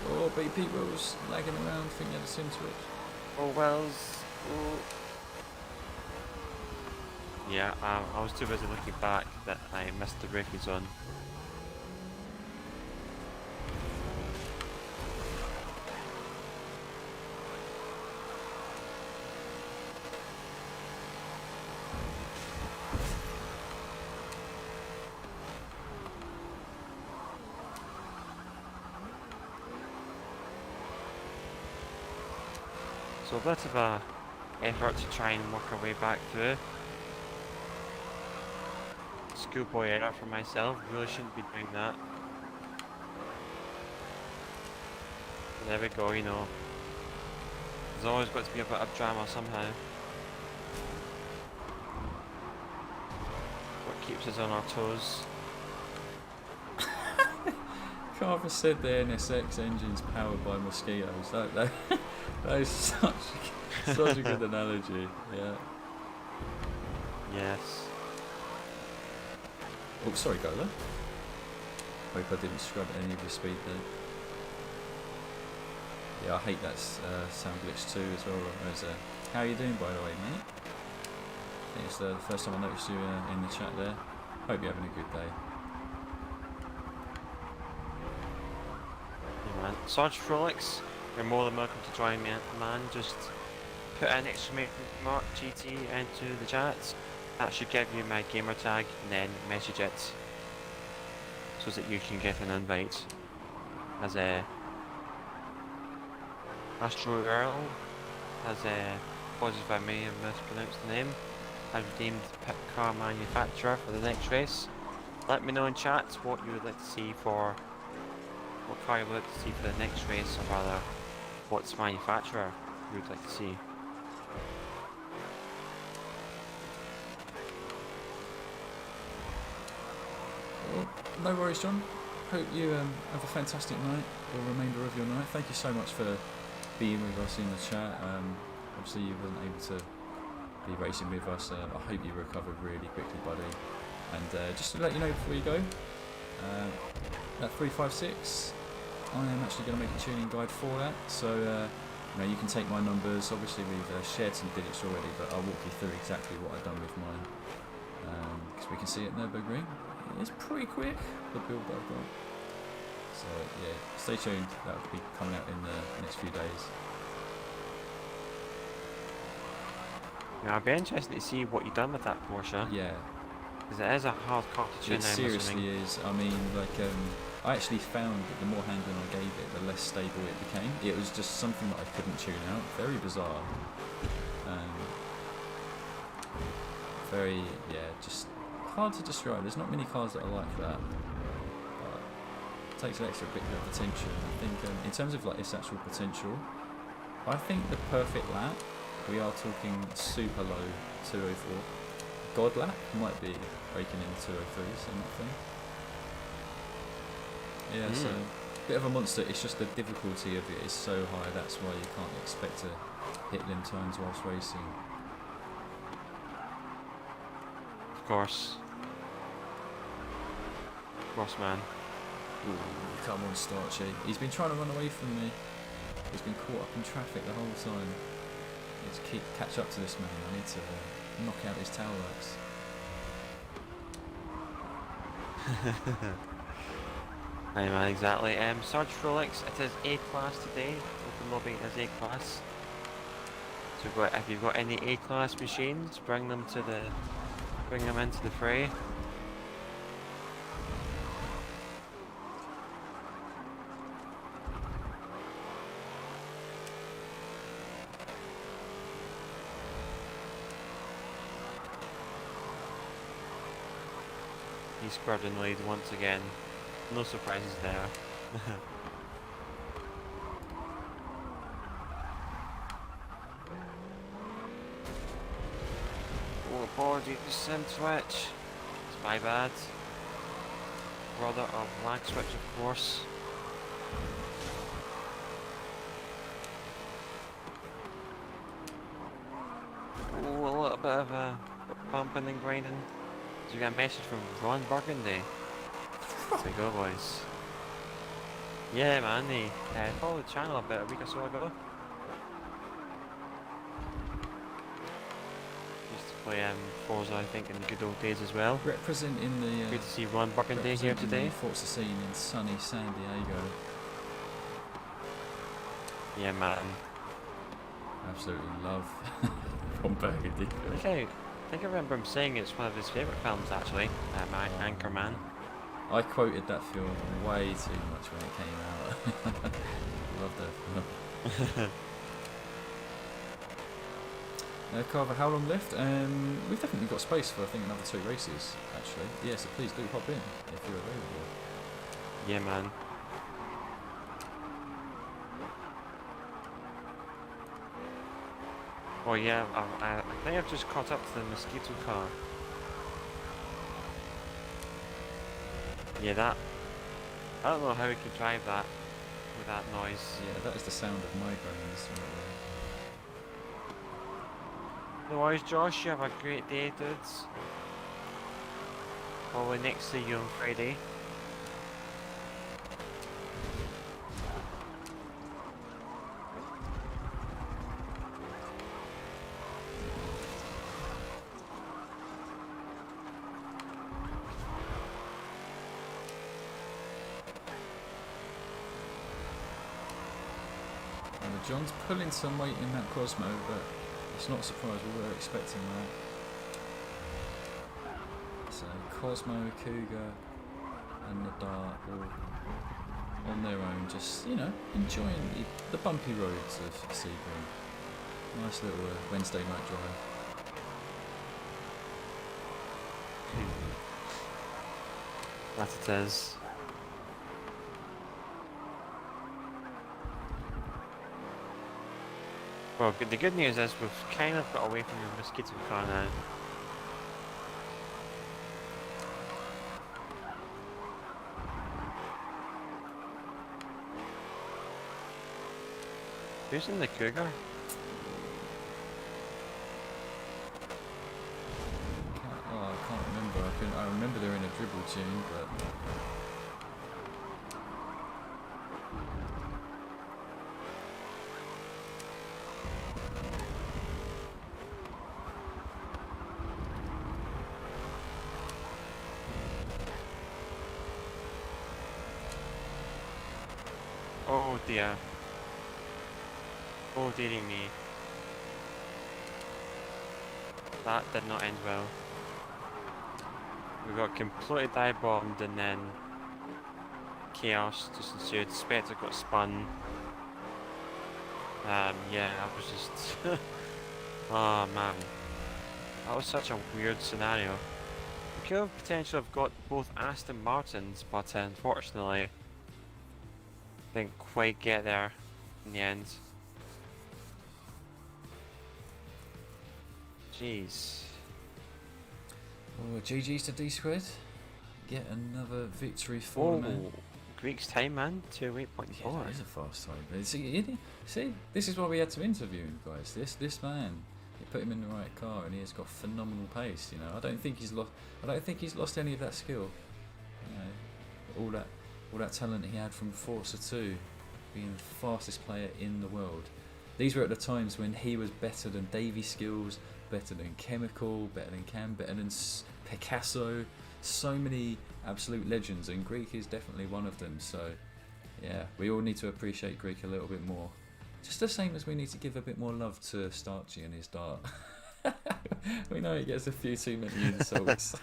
Oh, BP Will's lagging around, think he had a sim switch. Oh, Wells. Oh. Yeah, I was too busy looking back that I missed the braking zone. So a bit of a effort to try and work our way back through. Schoolboy error for myself, really shouldn't be doing that. But there we go, you know. There's always got to be a bit of drama somehow. What keeps us on our toes. Carver said the NSX engine's powered by mosquitoes. That is such a good analogy. Yeah. Yes. Oh, sorry, Gola. Hope I didn't scrub any of your speed there. Yeah, I hate that sound glitch too as well. How are you doing, by the way, mate? I think it's the first time I noticed you in the chat there. Hope you're having a good day. Yeah, man. Sarge Frolix, you're more than welcome to join me, man. Just put an exclamation mark GT into the chat. That should give you my gamer tag and then message it so that you can get an invite. As a Astro Earl has apologies if I may have mispronounced the name. I've redeemed pit car manufacturer for the next race. Let me know in chat what you would like to see for what car you would like to see for the next race, or rather what's manufacturer you would like to see. Well, no worries, John. Hope you have a fantastic night, or remainder of your night. Thank you so much for being with us in the chat. Obviously you wasn't able to be racing with us. I hope you recovered really quickly, buddy. And just to let you know before you go, at 356, I am actually going to make a tuning guide for that. So you can take my numbers. Obviously we've shared some digits already, but I'll walk you through exactly what I've done with mine, because we can see at Nürburgring. It's pretty quick, the build that I've got. So yeah, stay tuned. That will be coming out in the next few days. Yeah, I'd be interested to see what you've done with that Porsche. Yeah, Because it is a hard car to tune. it seriously is. I mean, like, I actually found that the more handling I gave it, the less stable it became. It was just something that I couldn't tune out. Very bizarre. Very, yeah, just hard to describe. There's not many cars that are like that. But it takes an extra bit of attention. I think in terms of like its actual potential, I think the perfect lap, we are talking super low 204. God lap might be breaking into 203s and that thing. Yeah, so bit of a monster. It's just the difficulty of it is so high. That's why you can't expect to hit limb times whilst racing. Of course. Ross man. Ooh, come on, Starchy. He's been trying to run away from me. He's been caught up in traffic the whole time. Let's catch up to this man. I need to knock out his tail lights. Hey man, exactly. Sarge Frolix, it is A-Class today. Open lobby is A-Class. So if you've got any A-Class machines, bring them into the fray. He's squared in lead once again. No surprises there. Oh, apologies, Sim Switch. It's my bad. Brother of Lag Switch, of course. Oh, a little bit of a bumping and grinding. So we got a message from Ron Burgundy. There we go, boys. Yeah, man, he followed the channel about a week or so ago. Used to play Forza, I think, in the good old days as well. Representing the Good to see Ron Burgundy here today. the Forza scene in sunny San Diego. Yeah, man. Absolutely love Ron Burgundy. I think I remember him saying it's one of his favourite films, actually. My Anchorman. I quoted that film way too much when it came out. Love that film. Carver, how long left? We've definitely got space for, I think, another 2 races, actually. Yeah, so please do hop in if you're available. Yeah, man. Oh yeah, I think I've just caught up to the Mosquito car. Yeah, that... I don't know how we could drive that with that noise. Yeah, that is the sound of migraines. No worries, Josh, you have a great day, dudes. Probably next to you on Friday. John's pulling some weight in that Cosmo, but it's not a surprise, we were expecting that. So Cosmo, Cougar and the Dart all on their own, just, you know, enjoying the bumpy roads of Sebring. Nice little Wednesday night drive. That it is. Well, the good news is we've kind of got away from the Mosquito car now. Who's in the Cougar? I can't remember. I remember they're in a dribble tune, but... Oh dear. Oh dearie me. That did not end well. We got completely dive-bombed and then chaos just ensued. Spectre got spun. Yeah, that was just... oh man. That was such a weird scenario. We could have potentially have got both Aston Martins, but unfortunately didn't quite get there in the end. Jeez. Oh, GG's to D Squared. Get another victory for the man. Greek's time, man. 208.4. Yeah, that is a fast time. But see, this is why we had to interview him, guys. This man, you put him in the right car, and he has got phenomenal pace. You know, I don't think he's lost any of that skill. You know, all that talent he had from Forza 2, being the fastest player in the world. These were at the times when he was better than Davy Skills, better than Chemical, better than Cam, better than Picasso. So many absolute legends, and Greek is definitely one of them. So yeah, we all need to appreciate Greek a little bit more, just the same as we need to give a bit more love to Starchy and his dart. We know he gets a few too many insults.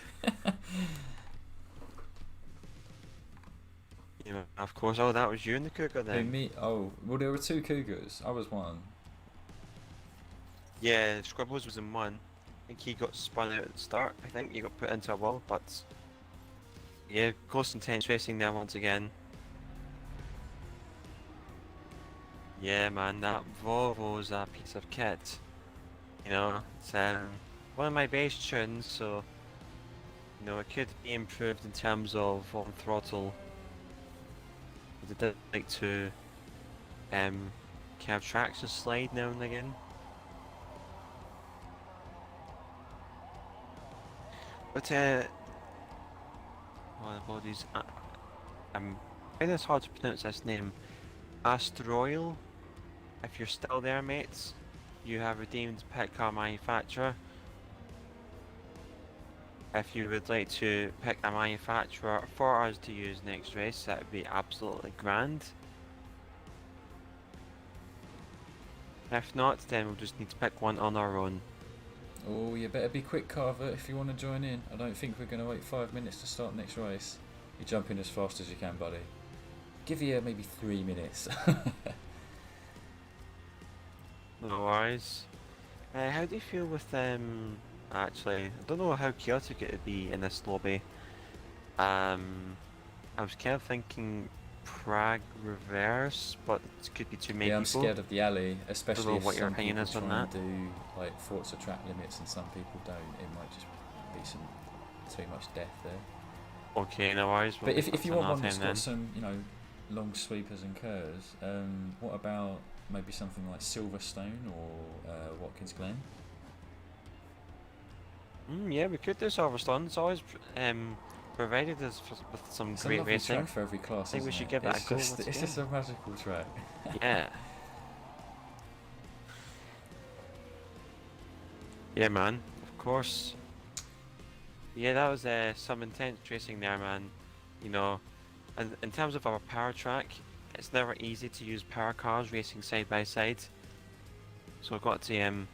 Yeah, of course. Oh, that was you in the Cougar then. Me? Oh, well, there were 2 Cougars. I was one. Yeah, Scribbles was in one. I think he got spun out at the start. I think he got put into a wall, but Yeah, Ghost Intense Racing there once again. Yeah, man, that Volvo's a piece of kit. You know, it's one of my base tunes, so you know it could be improved in terms of on throttle. But it does like to have traction slide now and again. But well, apologies. I find it's hard to pronounce this name. Astroil. If you're still there, mates, you have redeemed pit car manufacturer. If you would like to pick a manufacturer for us to use next race, that would be absolutely grand. If not, then we'll just need to pick one on our own. Oh, you better be quick, Carver, if you want to join in. I don't think we're going to wait 5 minutes to start next race. You jump in as fast as you can, buddy. Give you maybe 3 minutes. No worries. How do you feel with actually, I don't know how chaotic it would be in this lobby. I was kind of thinking Prague reverse, but it could be too many Yeah, I'm people. scared of the alley, especially if what your some opinion people is on try and that. do like Forza track limits and some people don't. It might just be some too much death there. Okay, no worries. But if you want one that's then. got some, you know, long sweepers and curves, what about maybe something like Silverstone or Watkins Glen? Yeah, we could do Silverstone. It's always provided us with some It's a great lovely racing. track for every class. I think we isn't should it? give that It's a go. just, it's just a magical track. Yeah. Yeah, man. Of course. Yeah, that was some intense racing there, man. You know, and in terms of our power track, it's never easy to use power cars racing side by side. So I've got to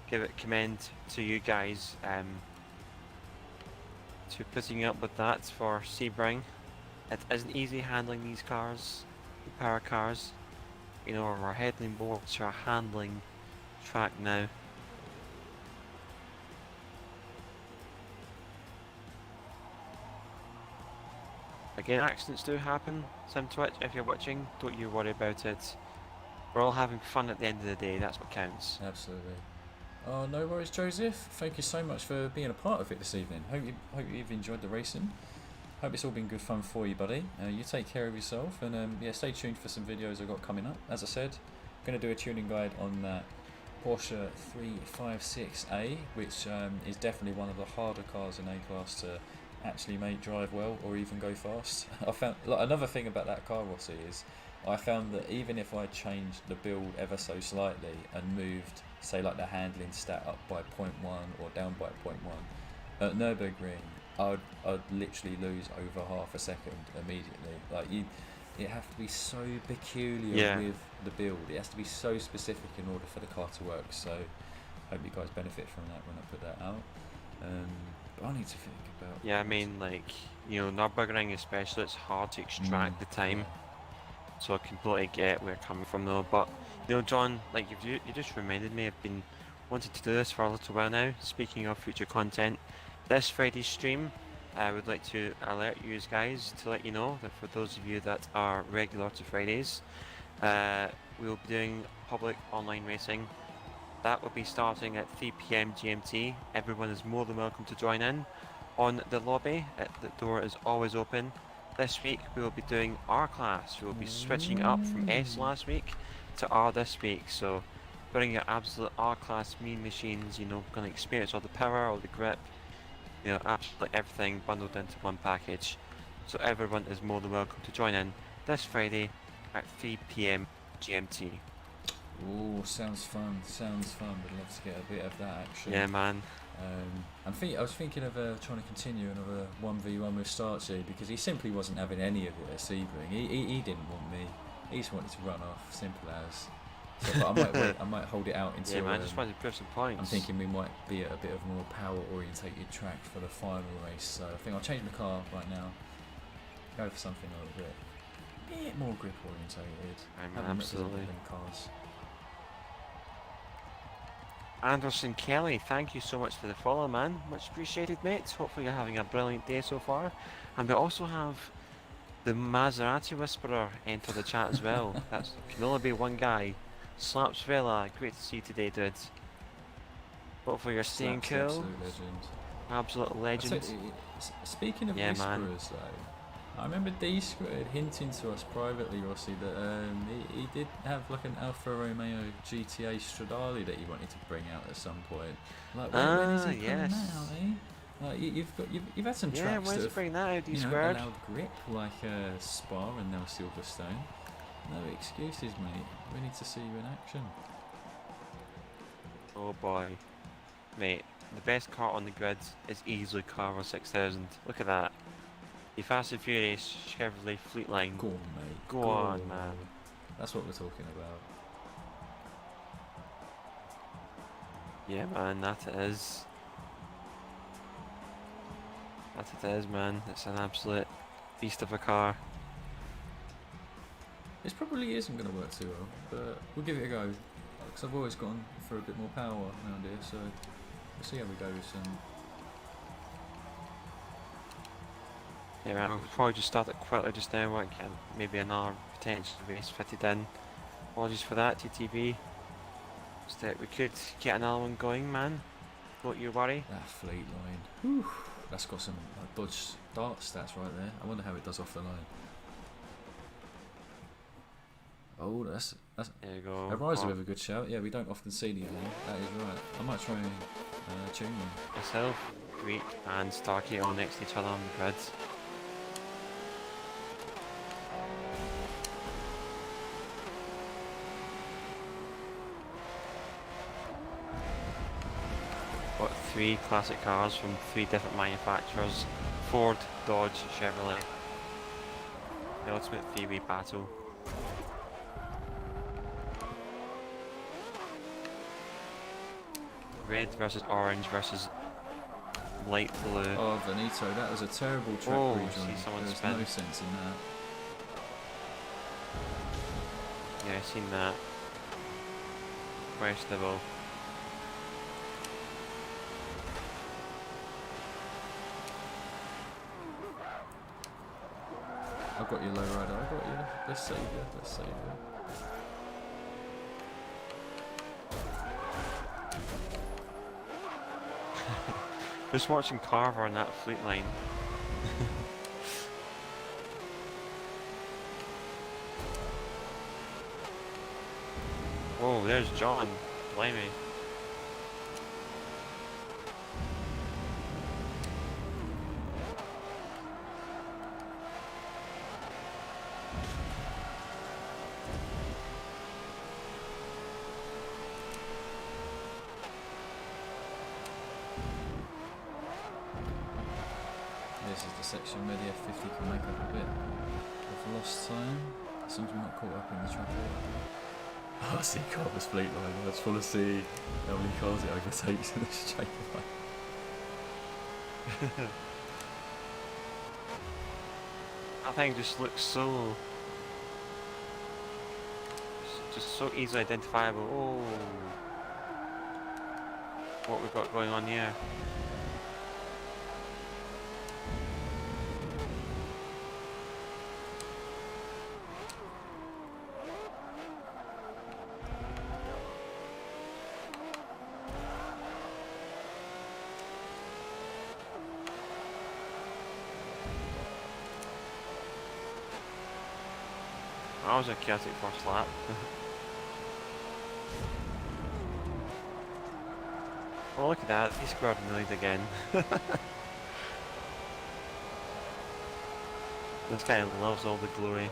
give it commend to you guys to putting up with that for Sebring. It isn't easy handling these cars, the power cars. You know, we're heading more to a handling track now. Again, accidents do happen. SimTwitch, if you're watching, don't you worry about it. We're all having fun at the end of the day, that's what counts. Absolutely. Oh, no worries, Joseph. Thank you so much for being a part of it this evening. Hope you've enjoyed the racing. Hope it's all been good fun for you, buddy. You take care of yourself, and yeah, stay tuned for some videos I've got coming up. As I said, I'm going to do a tuning guide on that Porsche 356A, which is definitely one of the harder cars in A-Class to actually make drive well or even go fast. I found another thing about that car, Rossi, is I found that even if I changed the build ever so slightly and moved, say, like the handling stat up by 0.1 or down by 0.1, at Nürburgring I'd literally lose over half a second immediately. Like it has to be so peculiar with the build. It has to be so specific in order for the car to work. So hope you guys benefit from that when I put that out. But I need to think about. Yeah, I mean, like, you know, Nürburgring especially, it's hard to extract the time. Yeah. So I completely get where you're coming from though. But you know, John, like you just reminded me, I've been wanting to do this for a little while now. Speaking of future content, this Friday's stream, I would like to alert you guys to let you know that for those of you that are regular to Fridays, we will be doing public online racing. That will be starting at 3 PM GMT. Everyone is more than welcome to join in. On the lobby, the door is always open. This week we will be doing R class. We will be switching up from S last week to R this week. So bring your absolute R class mean machines, you know, gonna experience all the power, all the grip, you know, absolutely everything bundled into one package. So everyone is more than welcome to join in this Friday at 3 PM GMT. Oh, sounds fun. Sounds fun. Would love to get a bit of that action. Yeah, man. I was thinking of trying to continue another 1v1 with Starchy because he simply wasn't having any of it at Sebring. He didn't want me. He just wanted to run off. Simple as. So, but I might wait. I might hold it out until. Yeah, man. Just wanted to prove some points. I'm thinking we might be at a bit of a more power-orientated track for the final race. So I think I'll change my car right now. Go for something a bit more grip-orientated. Absolutely. Cars. Anderson Kelly, thank you so much for the follow, man. Much appreciated, mate. Hopefully you're having a brilliant day so far. And we also have the Maserati Whisperer enter the chat as well. That can only be one guy. Slaps Villa, great to see you today, dude. Hopefully you're staying Slaps, cool. absolute legend. Absolute legend. Speaking of Yeah, man. whisperers, though, I remember D Squared hinting to us privately, Rossi, that he did have like an Alfa Romeo GTA Stradale that he wanted to bring out at some point. Like, when is he coming out, eh? Like, you've had some Yeah, tracks when's that he have, bring that out, D you know, Squared? allowed grip, like Spa and now Silverstone. No excuses, mate. We need to see you in action. Oh boy. Mate, the best car on the grid is easily Carver 6000. Look at that. The Fast and Furious Chevrolet Fleetline. Go on, mate. Go on, man. That's what we're talking about. Yeah, man, that it is. That it is, man. It's an absolute beast of a car. This probably isn't going to work too well, but we'll give it a go. Because I've always gone for a bit more power around here, so we'll see how we go with some. Yeah, right, we'll probably just start it quickly just now. What can maybe another potential race fitted in. Apologies for that, TTV. Just we could get another one going, man. Don't you worry. That fleet line. Whew. That's got some Dodge Dart stats right there. I wonder how it does off the line. Oh, that's There you go. Ariza with a good shout. Yeah, we don't often see these now. That is right. I might try and tune one. Myself, Greek, and Starkey all next to each other on the grid. Got 3 classic cars from 3 different manufacturers: Ford, Dodge, Chevrolet. The ultimate 3-way battle. Red versus orange versus light blue. Oh, Benito, that was a terrible track rejoin. See someone There's spin. no sense in that. Yeah, I've seen that. Questionable. I've got you, low rider. I've got you. Let's save you. Let's save you. Just watching Carver on that fleet line. Whoa, there's John. Blimey. This is the section where the F50 can make up a bit of lost time. Something not caught up in the traffic. Oh, I see Carver's fleet line. I just want to see how many cars it overtakes in the straight line. That thing just looks so... just so easily identifiable. Oh, what we've got going on here. That was a chaotic first lap. Oh, look at that, he squared in the lead again. This guy loves all the glory.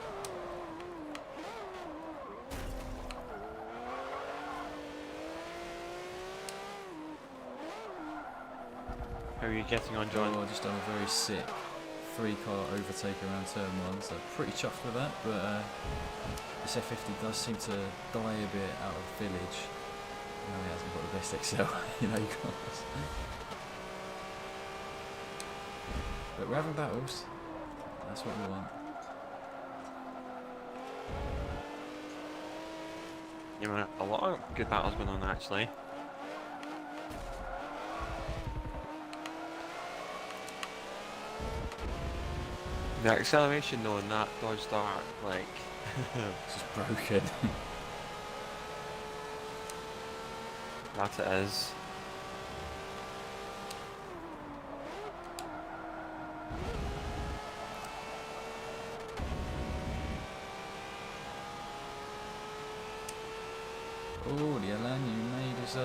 How are you getting on, John? Oh, just done a very sick 3-car overtake around turn 1, so pretty chuffed with that, but this F50 does seem to die a bit out of village. You know, he hasn't got the best Excel, you know, cars. But we're having battles. That's what we want. You know, a lot of good battles going on actually. The acceleration though in that Dodge Dart, like, It's just broken. that it is. Oh, the Elan you made is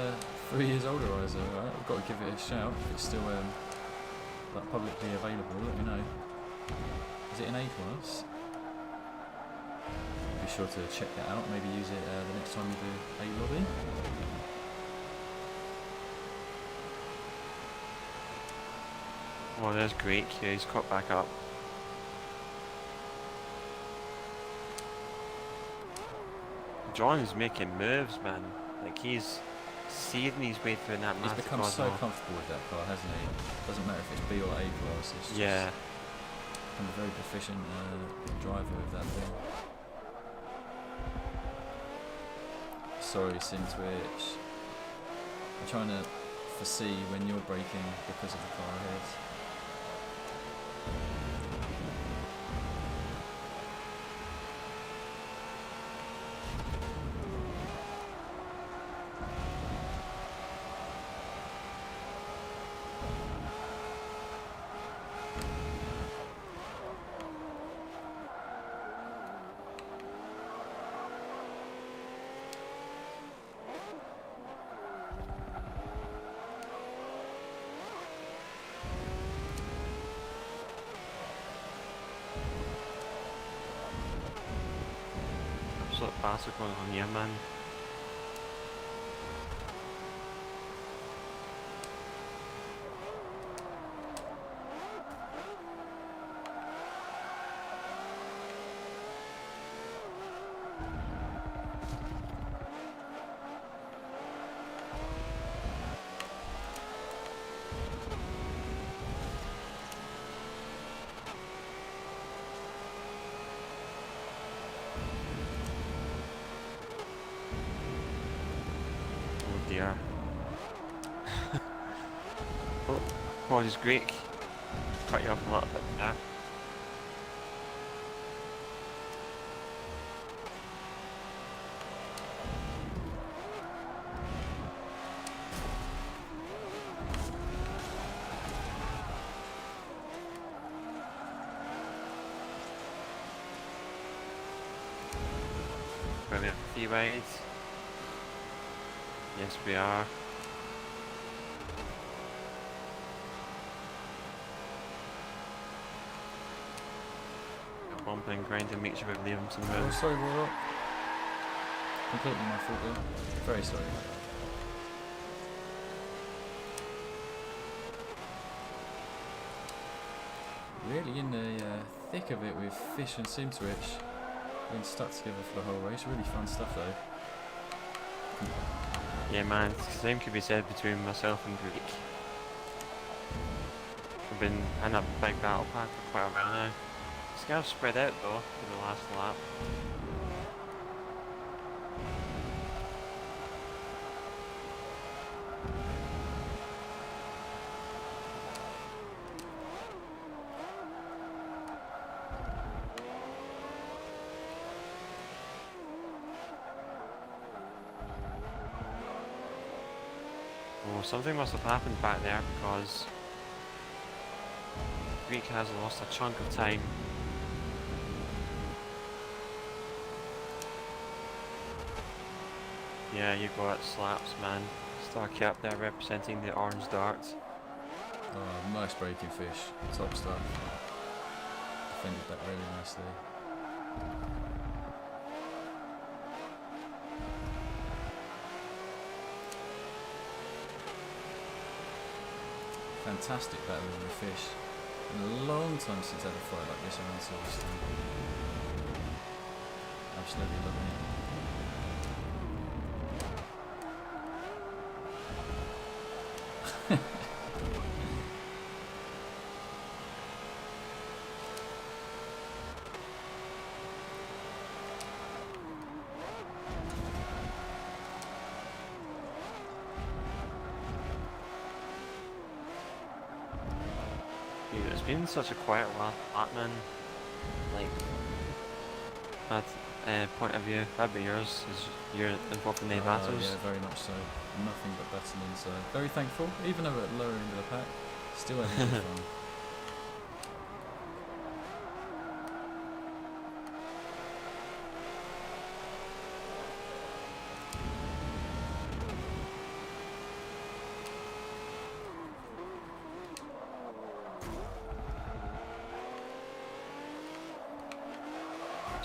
3 years older, Isa. Right, we've got to give it a shout. If it's still like publicly available, let me know. Is it in A class? Be sure to check that out. Maybe use it the next time you do A lobby. Oh, there's Greek. Yeah, he's caught back up. John is making moves, man. Like, he's seething his way through that He's massive become so Cosmo. comfortable with that car, hasn't he? Doesn't matter if it's B or A class. It's just Yeah. become a very proficient driver of that thing. Sorry, Sim Twitch. I'm trying to foresee when you're braking because of the car ahead. Absolute bastard going on here, man. Oh dear. Oh, he's Greek. Cut you off a little bit there. Brilliant. 3 wide. Yes, we are. Bumping and grinding, make sure we leave him some Oh, room. sorry, Warlock. Completely my fault there. Very sorry. Really in the thick of it with Fish and Simswitch. Been stuck together for the whole race. Really fun stuff though. Yeah, man, the same could be said between myself and Greek. We've been in a big battle pack for quite a while now. It's kind of spread out though for the last lap. Oh, something must have happened back there because Greek has lost a chunk of time. Yeah, you got slaps, man. Starkey up there representing the orange darts. Oh, nice braking, Fish. Top stuff. Defended that really nicely. Fantastic battle with the Fish. Been a long time since I had a fight like this around Silverstone. Absolutely loving it. Dude, it's been such a quiet lap, man. like that point of view? That'd be yours, as you're involved in the battles. Yeah, very much so. Nothing but battling, so very thankful. Even though at lower end of the pack, still having good fun.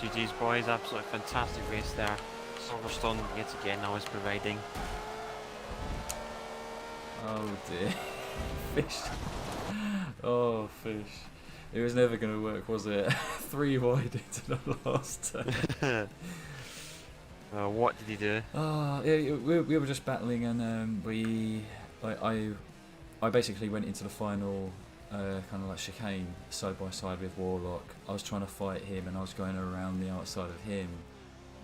GG's boys, absolutely fantastic race there. Silverstone yet again always providing. Oh dear. Fish. Oh, fish. It was never going to work, was it? 3 wide into the last turn. What did he do? Yeah, we were just battling, and I basically went into the final kind of like chicane side by side with Warlock. I was trying to fight him, and I was going around the outside of him,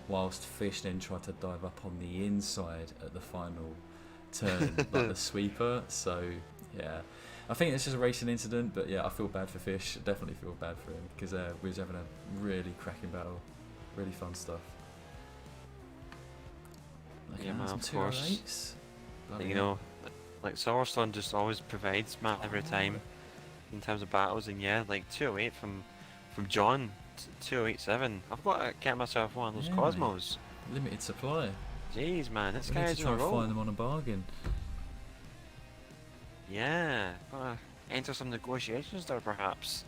whilst Fish then tried to dive up on the inside at the final turn, like the sweeper. So yeah, I think it's just a racing incident, but yeah, I feel bad for Fish. I definitely feel bad for him, because we was having a really cracking battle, really fun stuff. Yeah, man, of course. You know, like Silverstone just always provides, man, every time in terms of battles. And yeah, like 208 from John, 2087. I've got to get myself one of those Cosmos. Mate. Limited supply. Jeez, man, this We guy's need to try in a and roll. find them on a bargain. Yeah, gotta enter some negotiations there, perhaps.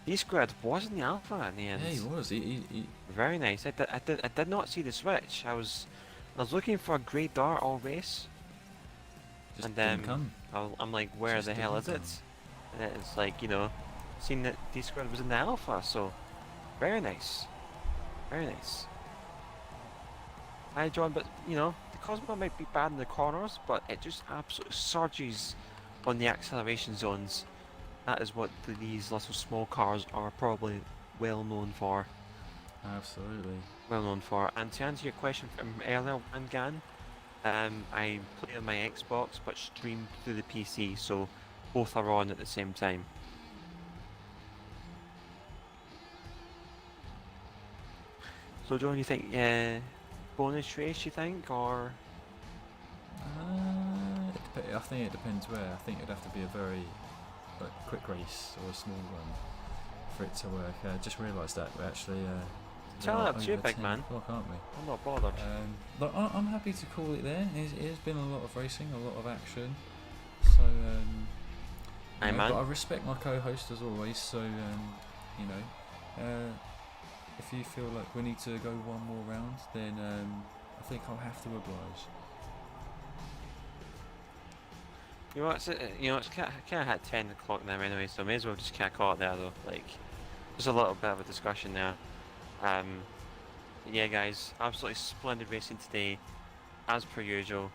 D-Squared was in the alpha in the end. Yeah, he was. He Very nice. I did not see the switch. I was looking for a grey dart all race, just and didn't come. I'm like, where Just the hell is didn't it? And it's like, you know, seen that D-Squared was in the alpha, so very nice, very nice. Hi, John, but you know, the Cosmo might be bad in the corners, but it just absolutely surges on the acceleration zones. That is what these little small cars are probably well known for. Absolutely. Well known for. And to answer your question from earlier, Wangan, I play on my Xbox but stream through the PC, so both are on at the same time. So, John, you think bonus race? You think, or I think it depends where. I think it'd have to be a very quick race or a small one for it to work. Just realised that we're actually. Tell we're that to you, over big 10 man. o'clock, aren't we? I'm not bothered. But I'm happy to call it there. It has been a lot of racing, a lot of action. So, Aye, you know, man. but I respect my co-host as always. So, you know, if you feel like we need to go one more round, then I think I'll have to oblige. You know, it's kind of at 10 o'clock now anyway, so may as well just kind of call it there though. Like, there's a little bit of a discussion there. Yeah, guys, absolutely splendid racing today, as per usual.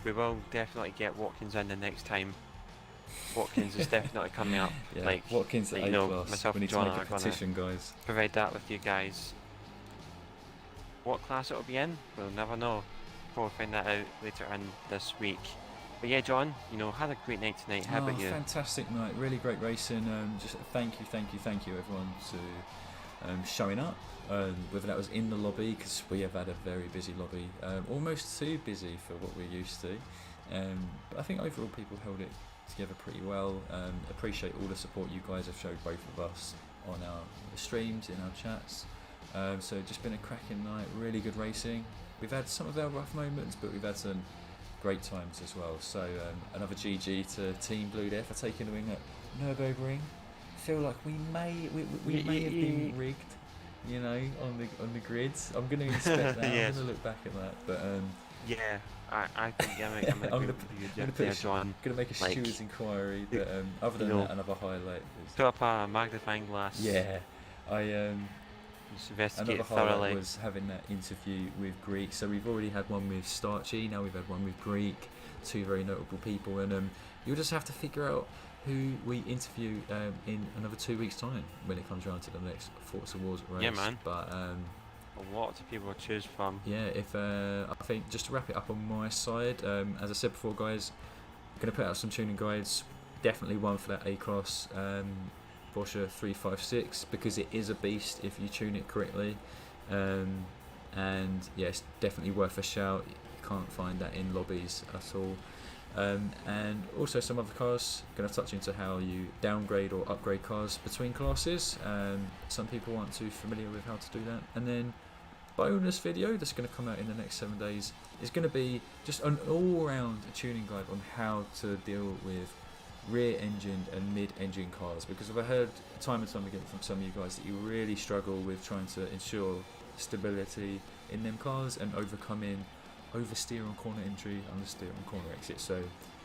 We will definitely get Watkins in the next time. Watkins is definitely coming up. Yeah, like Watkins at you A know, class. myself We and need to John make are a gonna petition, guys. provide that with you guys. What class it will be in, we'll never know. Probably find that out later in this week. But yeah, John, you know, had a great night tonight. How about you? Fantastic night, really great racing. Just thank you everyone to showing up. Whether that was in the lobby, because we have had a very busy lobby, almost too busy for what we're used to. But I think overall people held it together pretty well. Appreciate all the support you guys have showed both of us on our streams, in our chats. So just been a cracking night, really good racing. We've had some of our rough moments, but we've had some great times as well. So another GG to Team Blue there for taking the wing at Nürburgring. Feel like we may have been rigged, you know, on the grids. I'm going to inspect that. Yes. I'm going to look back at that. But Yeah, I think I'm I'm gonna going John. to make a Like, steward's inquiry. But other than you know, that, another highlight was Put up a magnifying glass. yeah. Just investigate Another it highlight thoroughly. was having that interview with Greek. So we've already had one with Starchy, now we've had one with Greek, two very notable people, and you'll just have to figure out who we interview in another 2 weeks' time when it comes around to the next Forza Wars race. Yeah, man. But A lot of people to choose from. yeah, if I think just to wrap it up on my side, as I said before, guys, I'm going to put out some tuning guides. Definitely one for that A-Class Porsche 356 because it is a beast if you tune it correctly. And yeah, it's definitely worth a shout. You can't find that in lobbies at all. And also some other cars. Going to touch into how you downgrade or upgrade cars between classes. Some people aren't too familiar with how to do that. And then bonus video that's going to come out in the next 7 days is going to be just an all-round tuning guide on how to deal with rear-engined and mid-engine cars, because I've heard time and time again from some of you guys that you really struggle with trying to ensure stability in them cars and overcoming oversteer on corner entry, understeer on corner exit. So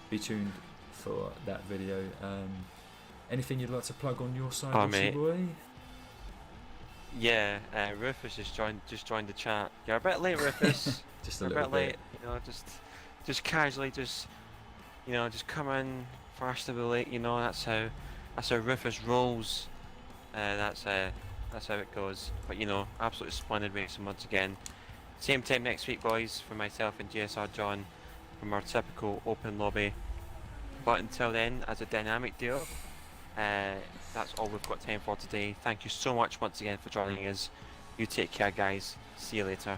be tuned for that video. Anything you'd like to plug on your side, Rossi mate. boy? Yeah, Rufus just joined the chat. You're a bit late, Rufus. Just a You're little bit late. bit. You know, just casually, just come in first to be late. You know, that's how Rufus rolls. That's how it goes. But you know, absolutely splendid racing once again. Same time next week, boys, for myself and GSR John from our typical open lobby. But until then, as a dynamic duo, that's all we've got time for today. Thank you so much once again for joining us. You take care, guys. See you later.